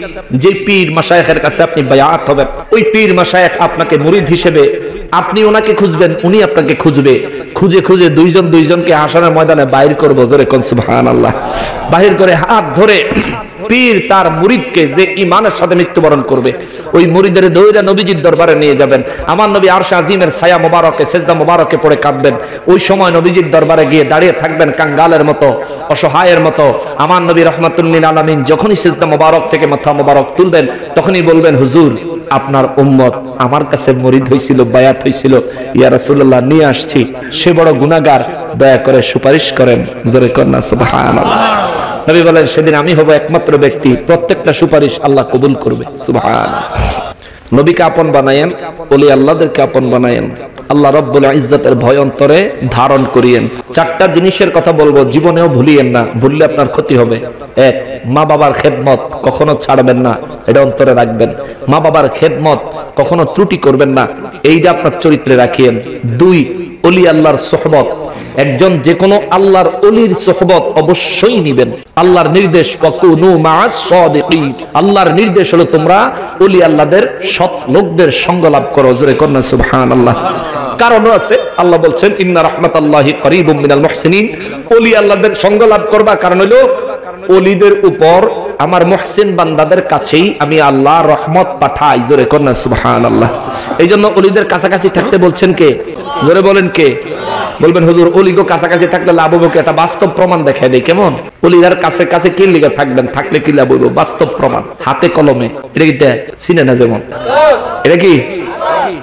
যে পীর মাশায়েখের কাছে আপনি বায়াত হবেন, ওই পীর মাশায়েখ আপনাকে মুরিদ হিসেবে আপনি ওনাকে খুঁজবেন, উনি আপনাকে খুঁজবে। খুঁজে খুঁজে দুইজনকে হাসরের ময়দানে বাইর করবো, জোরে কোন সুবহানাল্লাহ। বাহির করে হাত ধরে পীর তার মুরিদকে, যে ঈমানের সাথে মৃত্যুবরণ করবে, ওই মুরিদের দৌড়া নবীজির দরবারে নিয়ে যাবেন। আমার নবী আরশ আজিমের ছায়া মোবারকে, সেজদা মোবারকে পড়ে কাঁদবেন। ওই সময় নবীজির দরবারে গিয়ে দাঁড়িয়ে থাকবেন কাঙ্গালের মতো, অসহায়ের মতো। আমার নবী রাহমাতুল লিল আলামিন যখনই সেজদা মোবারক থেকে মাথা মোবারক তুলবেন, তখনই বলবেন, হুজুর আপনার উম্মত আমার কাছে মুরিদ হয়েছিল, বায়াত হয়েছিল, ইয়া রাসূলুল্লাহ নিয়ে আসছি, সে বড় গুনাহগার, দয়া করে সুপারিশ করেন, জোরে কন্না সুবহানাল্লাহ। নবী বলেন, সেদিন আমি হব একমাত্র ব্যক্তি, প্রত্যেকটা সুপারিশ আল্লাহ কবুল করবে। সুবহানাল্লাহ। নবীকে আপন বানায়েন, ওলি আল্লাহদেরকে আপন বানায়েন, আল্লাহ রাব্বুল ইজ্জতের ভয় অন্তরে ধারণ করিয়েন। চারটা জিনিসের কথা বলবো, জীবনেও ভুলিয়েন না, ভুললে আপনার ক্ষতি হবে। এক, মা বাবার খেদমত কখনো ছাড়বেন না, এটা অন্তরে রাখবেন। মা বাবার খেদমত কখনো ত্রুটি করবেন না, এইটা আপনার চরিত্রে রাখিয়েন। দুই, ওলি আল্লাহর সোহবত, একজন যে কোনো আল্লাহর ওলির সোহবত অবশ্যই নিবেন। আল্লাহর নির্দেশ, ওয়াকুনু মা'আস সাদিকিন, আল্লাহর নির্দেশ হলো তোমরা ওলি আল্লাহদের, সৎ লোকদের সঙ্গ লাভ করো, জোরে কন্না সুবহানাল্লাহ। কারণ আছে, আল্লাহ বলছেন, ইন্না রাহমাতাল্লাহি করিবুম মিনাল মুহসিনিন, ওলি আল্লাহদের সঙ্গ লাভ করবা। কারণ হলো ওলিদের উপর, আমার মুহসিন বান্দাদের কাছেই আমি আল্লাহ রহমত পাঠাই, জোরে কন্না সুবহানাল্লাহ। এই জন্য ওলিদের কাছাকাছি থাকতে বলছেন কে? জোরে বলেন কে? বলবেন হুজুর ওলিগো কাছাকাছি থাকলে লাভ হবে কি? একটা বাস্তব প্রমাণ দেখায় দেয়। কেমন? ওলিদার কাছে কাছে কি লিগে থাকবেন, থাকলে কি লাভ হইব? বাস্তব প্রমাণ, হাতে কলমে। এটা কি চিনে না? যেমন এটা কি,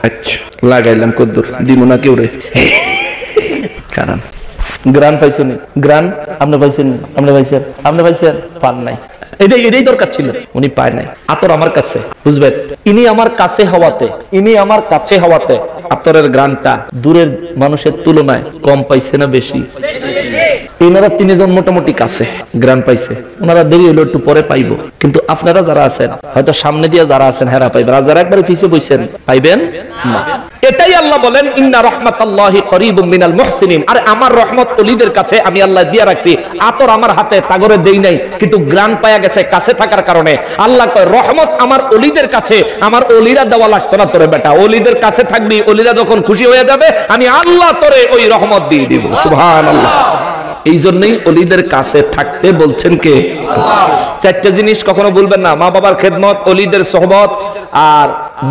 আচ্ছা লাগাইলাম কদ্দুর দিব না কেউ রে। কারণ গ্রান পাইছেন, গ্রান আপনি পাইছেন, আপনি পাইছেন, আপনি পাইছেন, পান নাই। এটাই দরকার ছিল, উনি পায় নাই। আতর আমার কাছে, বুঝবেন, ইনি আমার কাছে হওয়াতে, ইনি আমার কাছে হওয়াতে আতরের গ্রানটা দূরের মানুষের তুলনায় কম পাইছে না বেশি? এনারা তিনজন মোটামুটি কাছে গ্রান পাইছে, ওনারা দেরি হলো একটু পরে পাইবো। কিন্তু আপনারা যারা আছেন, হয়তো সামনে দিয়ে যারা আছেন হেরা পাইবেন, আর যারা একবার পিছিয়ে বসেন পাইবেন না। এটাই আল্লাহ বলেন, ইন্না রাহমাতাল্লাহি করিবুম মিনাল মুহসিনিন, আর আমার রহমত ওলিদের কাছে আমি আল্লাহ দিয়া রাখছি। আতর আমার হাতে তাগরে দেই নাই, কিন্তু গ্রান পায়া গেছে কাছে থাকার কারণে। আল্লাহ কয়, রহমত আমার ওলিদের কাছে, আমার ওলিরা দেওয়া লাগতো না তোরে বেটা, ওলিদের কাছে থাকবি, ওলিরা যখন খুশি হয়ে যাবে আমি আল্লাহ তোরে ওই রহমত দিয়ে দিব। সুবহানাল্লাহ। এই জন্যই ওলিদের কাছে থাকতে বলছেন কে? চারটা জিনিস কখনো ভুলবেন না, মা বাবার খেদমত, ওলিদের সোহবত, আর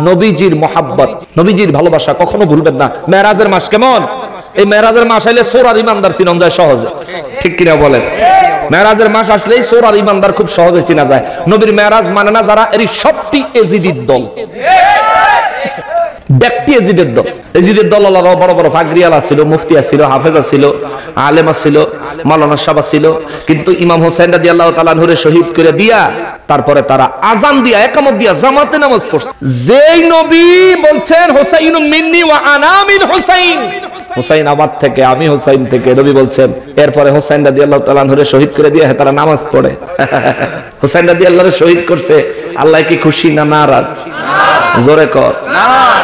নবীজির মহাব্বত, নবীজির ভালোবাসা কখনো ভুলবেন না। মেরাজের মাস কেমন? এই মেরাজের মাস আইলে সোর আর ইমানদার চিনন যায় সহজে, ঠিক কিনা বলেন? মেরাজের মাস আসলেই সোর আর ইমানদার খুব সহজে চিনা যায়। নবীর মেরাজ মানে না যারা, এর সবটি এজিদির দল, ব্যক্তি এজিদের দল। এজিদের দল বড় বড় ফাগরিয়ালা ছিল, মুফতিয়া ছিল, হাফেজা ছিল, আলেমা ছিল, মাওলানা সাহেব ছিল। কিন্তু ইমাম হোসেন রাদিয়াল্লাহু তাআলা আনহুরে শহীদ করে দিয়া তারপরে তারা আজান দিয়া, ইকামত দিয়া জামাতে নামাজ পড়ছে। যেই নবী বলছেন হুসাইনুম মিন্নি ওয়া আনা মিন হুসাইন, হুসাইন আমার থেকে, আমি হুসাইন থেকে, নবী বলছেন। এরপরে হোসেন রাদিয়াল্লাহু তাআলা আনহুরে শহীদ করে দিয়া তারা নামাজ পড়ে। হোসেন রাদিয়াল্লাহু শহীদ করছে, আল্লাহ কি খুশি না নারাজ? জোরে কর।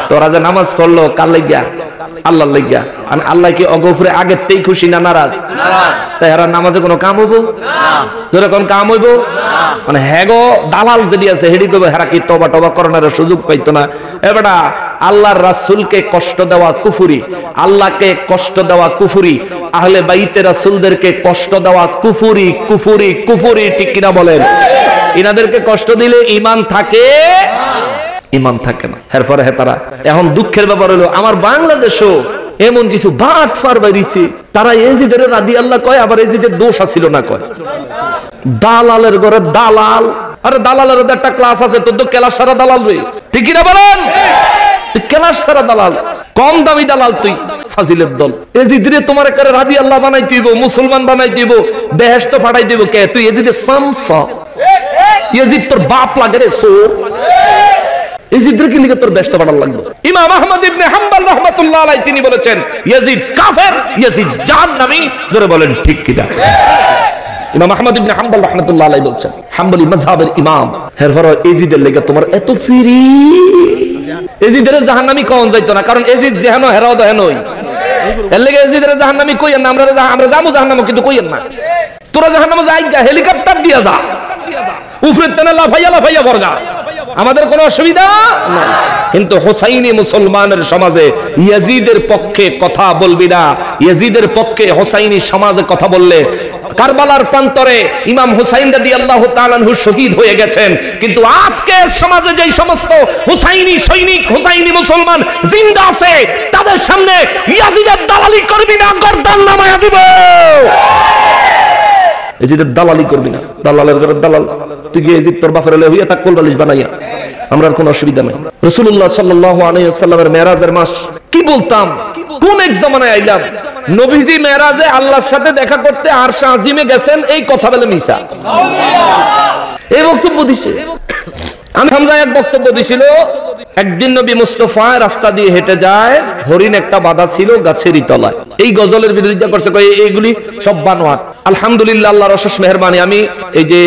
তোরা যে নামাজ পড়লো কার লাগিয়া? আল্লাহর লাগিয়া। আল্লাহ কি অগফরে আগের তেই খুশি না নারাজ? তাই এরা নামাজে কোনো কাম হইব? জোরে কোন কাম হইব? মানে হ্যাগো দালাল যেটি আছে হেডি কইব হেরা কি তওবা টবা করার সুযোগ পাইতো না। এবারে আল্লাহর রাসূলকে কষ্ট দেওয়া কুফরি, আল্লাহকে কষ্ট দেওয়া কুফরি, আহলে বাইতে রাসূলদেরকে কষ্ট দেওয়া কুফরি, কুফরি, কুফরি, ঠিক কিনা বলেন? ইনাদেরকে কষ্ট দিলে ঈমান থাকে? ঈমান থাকে না। এরপরে তারা, এখন দুঃখের ব্যাপার হলো আমার বাংলাদেশও এমন কিছু বাট ফার বাইরিছে, তারা এজিদের রাদিয়াল্লাহু কয়, আবার এজিদের দোষ আছিল না কয়। দালালের ঘরে দালাল, আরে দালালের একটা ক্লাস আছে, তোর তো ক্লাস সারা দালাল রে, ঠিক না বলেন? ক্লাস সারা দালাল, কম দামি দালাল তুই, ফাজিলের দল। এজিদরে তোমার করে রাদিয়াল্লাহু বানাই দিব, মুসলমান বানাই দিব, বেহেশত ফাটাই দিব কে? তুই এজিদের সামসা, এজিদ তোর বাপ লাগে রে সোর। ইয়াজিদকে লিখে তোর ব্যস্ত পাঠার লাগবে। ইমাম আহমদ ইবনে হাম্বল রাহমাতুল্লাহ আলাইহি তিনি বলেছেন, ইয়াজিদ কাফের, ইয়াজিদ জাহান্নামী। জোরে বলেন ঠিক কি না? ইমাম আহমদ ইবনে হাম্বল রাহমাতুল্লাহ আলাইহি বলেছেন, হাম্বলি মাযহাবের ইমাম। এরপর ইয়াজিদের লাগা তোমার এত ফিরি, ইয়াজিদের জাহান্নামী কোন যাইতো না, কারণ ইয়াজিদ যেহেনো হেরাও দেহেনই। এর লাগা ইয়াজিদের জাহান্নামী কইেন না, আমরা যাবো জাহান্নামে, কিন্তু কইেন না তোরা জাহান্নামে যাই, হেলিকপ্টার দিয়া যা, উপরে তেনে লাফাইয়া লাফাইয়া বর্গা, আমাদের কোনো অসুবিধা নাই। কিন্তু হোসাইনি মুসলমানের সমাজে ইয়াজিদের পক্ষে কথা বলবি না। ইয়াজিদের পক্ষে হোসাইনি সমাজে কথা বললে, কারবালার প্রান্তরে ইমাম হুসাইন রাদিয়াল্লাহু তাআলা আনহু শহীদ হয়ে গেছেন, কিন্তু আজকে সমাজে যেই সমস্ত হুসাইনি সৈনিক, হুসাইনি মুসলমান জিন্দা আছে, তাদের সামনে ইয়াজিদের দালালি করবি না, গর্দান নামায়া দিব। ইয়াজিদের দালালি করবি না, দালালের ঘরে দালাল। তুই গিয়ে ইয়াজিদ তোর বাপের হলে হইয়া থাক কোল বালিশ বানাইয়া, আমরা কোনো অসুবিধা নাই। রাসূলুল্লাহ সাল্লাল্লাহু আলাইহি ওয়াসাল্লামের মেরাজের মাস কি বলতাম, কোন এক জামানায় আইলাম, নবীজি মেরাজে আল্লাহর সাথে দেখা করতে আরশে আজিমে গেছেন, এই কথা বলে মিশা এই বক্তব্য দিছে। আমি হামজা এক বক্তব্য দিছিল, একদিন নবী মুস্তাফা রাস্তা দিয়ে হেঁটে যায়, হরিণ একটা বাঁধা ছিল গাছেরই তলায়। এই গজলের বিরোধিতা করছে, এইগুলি সব বানোয়াট। আলহামদুলিল্লাহ, আল্লাহর অশেষ মেহেরবানি, আমি এই যে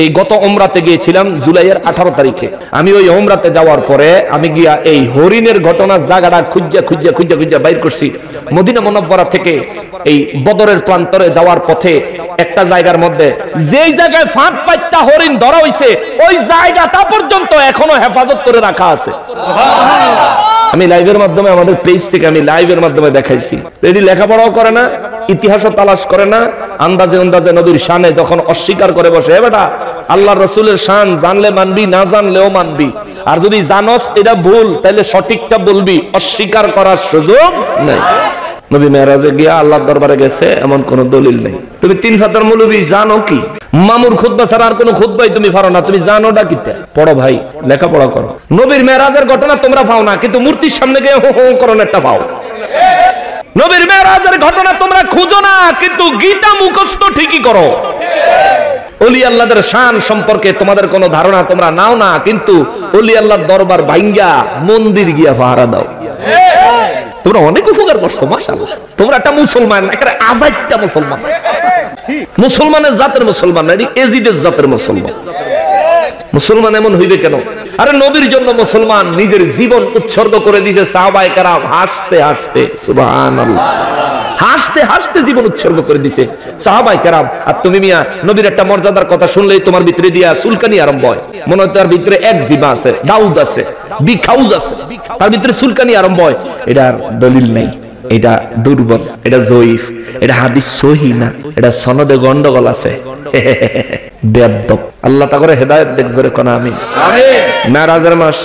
এই গত ওমরাতে গিয়েছিলাম জুলাইয়ের 18 তারিখে। আমি ওই ওমরাতে যাওয়ার পরে আমি গিয়া এই হরিণের ঘটনার জায়গাটা খুঁজা বাইর করছি। মদিনা মুনাওয়ারা থেকে এই বদরের প্রান্তরে যাওয়ার পথে একটা জায়গার মধ্যে যেই জায়গায় ফাঁদ পাইতা হরিণ ধরা হইছে, ওই জায়গাটা পর্যন্ত এখনো হেফাজত করে রাখা আছে। আমি লাইভের মাধ্যমে, আমাদের পেজ থেকে আমি লাইভের মাধ্যমে দেখাইছি। এটি লেখাপড়াও করে না, ইতিহাসও তালাশ করে না, আন্দাজে আন্দাজে নবীর শানে যখন অস্বীকার করে বসে। বেটা, আল্লাহর রাসূলের শান জানলে মানবি, না জানলেও মানবি। আর যদি জানোস এটা ভুল, তাহলে সঠিকটা বলবি, অস্বীকার করার সুযোগ নেই। নবী মেরাজে গিয়া আল্লাহর দরবারে গেছে এমন কোন দলিল নেই। তুমি তিন ফাতার মৌলবী জানো কি? মামুর খুতবা ছাড়া আর কোন খুতবাই তুমি পারো না, তুমি জানো না কিটা? পড়ো ভাই, লেখাপড়া করো। নবীর মেরাজের ঘটনা তোমরা পাও না, কিন্তু মূর্তির সামনে গিয়ে হো হো করোনা একটা পাও। নবীর মেরাজের ঘটনা তোমরা খুঁজো না, কিন্তু গীতা মুখস্থ ঠিকই করো। ওলি আল্লাহদের শান সম্পর্কে তোমাদের কোনো ধারণা তোমরা নাও না, কিন্তু ওলি আল্লাহর দরবার ভাঙ্গা মন্দির গিয়া পাহারা দাও। তোমরা অনেক উপকার করছো, মাশাআল্লাহ। তোমরা একটা মুসলমান, একটা আজাইত্যা মুসলমান, মুসলমানের জাতের মুসলমান না, এজিদের জাতের মুসলমান। মুসলমান এমন হইবে কেন? আরে নবীর জন্য মুসলমান নিজের জীবন উৎসর্গ করে দিয়েছে সাহাবায়ে কেরাম, হাসতে হাসতে, সুবহানাল্লাহ, হাসতে হাসতে জীবন উৎসর্গ করে দিয়েছে সাহাবায়ে কেরাম। আর তুমি মিয়া নবীর একটা মর্যাদার কথা শুনলেই তোমার ভিতরে দিয়া চুলকানি আরম্ভ হয়, মনে হয় তার ভিতরে এক জিবা আছে, দাউদ আছে, বিখাউজ আছে, তার ভিতরে চুলকানি আরম্ভ হয়। এটার দলিল নাই, এটা দুর্বল, এটা জয়ীফ, এটা হাদিস সহিহ না, এটা সনদে গন্ডগোল আছে। বেয়াদব। আল্লাহ তাআলা হেদায়েত দেখ, জোরে কোন আমিন। মেরাজের মাস,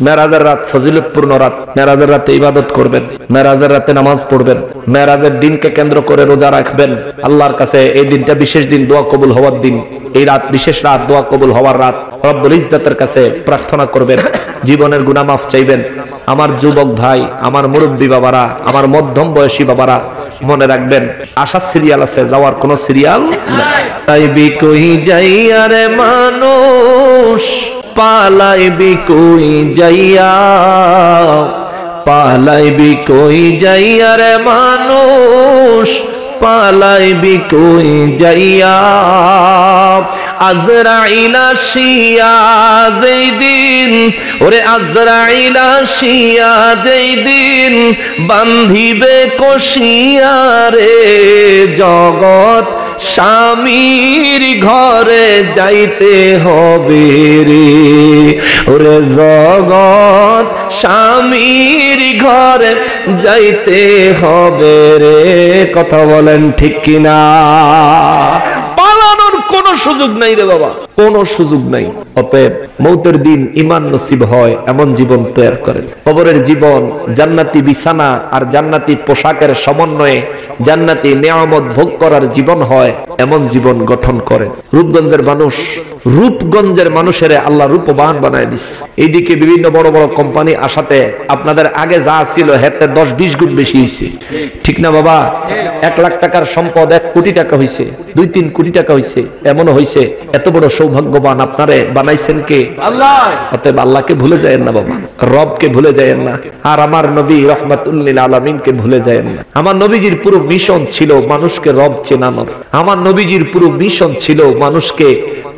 মেরাজের রাত ফজিলতপূর্ণ রাত। মেরাজের রাতে ইবাদত করবেন, মেরাজের রাতে নামাজ পড়বেন, মেরাজের দিনকে কেন্দ্র করে রোজা রাখবেন। আল্লাহর কাছে এই দিনটা বিশেষ দিন, দোয়া কবুল হওয়ার দিন। এই রাত বিশেষ রাত, দোয়া কবুল হওয়ার রাত। রব্বুল ইজ্জতের কাছে প্রার্থনা করবেন, জীবনের গুনাহ মাফ চাইবেন। আমার যুবক ভাই, আমার মুরব্বী বাবারা, আমার মধ্যম বয়সী বাবারা, মনে রাখবেন আশা সিরিয়াল আছে, যাওয়ার কোন সিরিয়াল নাই। তাইবি কই যাইয়া রে মানুষ, পালাইবি কই যাইয়া, পালাইবি কই যাইয়া রে মানুষ, পালাইবি কই যাইয়া। আজরাইল আসিয়া যেই দিন, ওরে আজরাইল আসিয়া যেই দিন, বান্ধিবে কষিয়া রে জগৎ স্বামীর ঘরে যাইতে হবে রে, ওরে জগৎ স্বামীর ঘরে যাইতে হবে রে। কথা বলেন ঠিক কিনা? পালানোর কোন সুযোগ নাই রে বাবা, কোন সুযোগ নাই। অতএব মৌতের দিন ঈমান নসিব হয় এমন জীবন তৈরি করেন। কবরের জীবন জান্নাতি বিছানা আর জান্নাতি পোশাকের সমন্বয়ে জান্নাতি নিয়ামত ভোগ করার জীবন হয় এমন জীবন গঠন করেন। রূপগঞ্জের মানুষ, রূপগঞ্জের মানুষের আল্লাহ রূপবান বানায় দিস। এইদিকে বিভিন্ন বড় বড় কোম্পানি আসাতে আপনাদের আগে যা ছিল হেতে 10-20 গুণ বেশি হয়েছে, ঠিক না বাবা? 1 লাখ টাকার সম্পদ 1 কোটি টাকা হয়েছে, 2-3 কোটি টাকা হয়েছে, এমনও হয়েছে। এত বড় সৌভাগ্যবান আপনারে বানাইছেন কে? আল্লাহ। অতএব আল্লাহকে ভুলে যায়েন না বাবা, রবকে ভুলে যায়েন না, আর আমার নবী রাহমাতুল লিল আলামিনকে ভুলে যায়েন না। আমার নবীজির পুরো মিশন ছিল মানুষকে রব চেনানোর। আমার নবীজির পুরো মিশন ছিল মানুষকে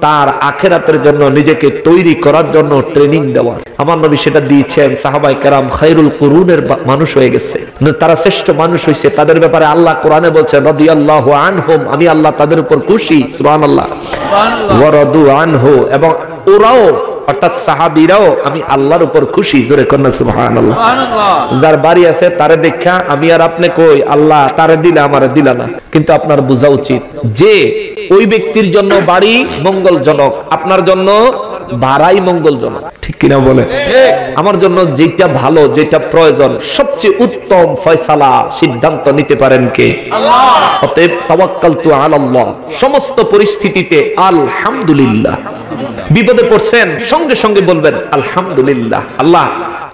তার আখিরাতের জন্য নিজেকে তৈরি করার জন্য ট্রেনিং দেওয়া। আমার নবী সেটা দিয়েছেন। সাহাবায়ে কেরাম খায়রুল কুরুনের মানুষ হয়ে গেছে, তারা শ্রেষ্ঠ মানুষ হয়েছে। তাদের ব্যাপারে আল্লাহ কোরআনে বলছেন রাদিয়াল্লাহু আনহুম, আমি আল্লাহ তাদের উপর খুশি, সুবহানাল্লাহ, ওয়া রাদু আনহু, এবং ওরাও অর্থাৎ সাহাবীরাও আমি আল্লাহর উপর খুশি, জোরে কন্যা সুবহানাল্লাহ। যার বাড়ি আছে তারে দেখা আমি আর আপনি কই আল্লাহ তারে দিলা আমারে দিলা না, কিন্তু আপনার বোঝা উচিত যে ওই ব্যক্তির জন্য বাড়ি মঙ্গলজনক, আপনার জন্য বাড়াই মঙ্গলজনক, ঠিক কিনা বলে? আমার জন্য যেটা ভালো, যেটা প্রয়োজন, সবচেয়ে উত্তম ফয়সালা সিদ্ধান্ত নিতে পারেন কে? আল্লাহ। অতএব তাওয়াক্কালতু আলাল্লাহ, সমস্ত পরিস্থিতিতে আলহামদুলিল্লাহ। বিপদে পড়ছেন সঙ্গে সঙ্গে বলবেন আলহামদুলিল্লাহ, আল্লাহ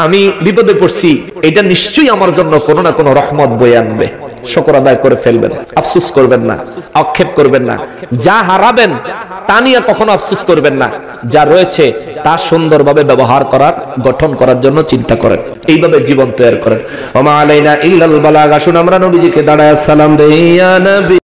আমি বিপদে পড়ছি, এটা নিশ্চয়ই আমার জন্য কোনো না কোনো রহমত বয়ে আনবে। শুকর আদায় করে ফেলবেন, আফসোস করবেন না, আক্ষেপ করবেন না। যা হারাবেন তা নিয়ে কখনো আফসোস করবেন না, যা রয়েছে তা সুন্দরভাবে ব্যবহার করার, গঠন করার জন্য চিন্তা করেন, এইভাবে জীবন তৈরি করেন। ওয়া মা আলাইনা ইল্লাল বালাগ। আসুন আমরা নবীজিকে দাঁড়ায় সালাম দেই, ইয়া নবী।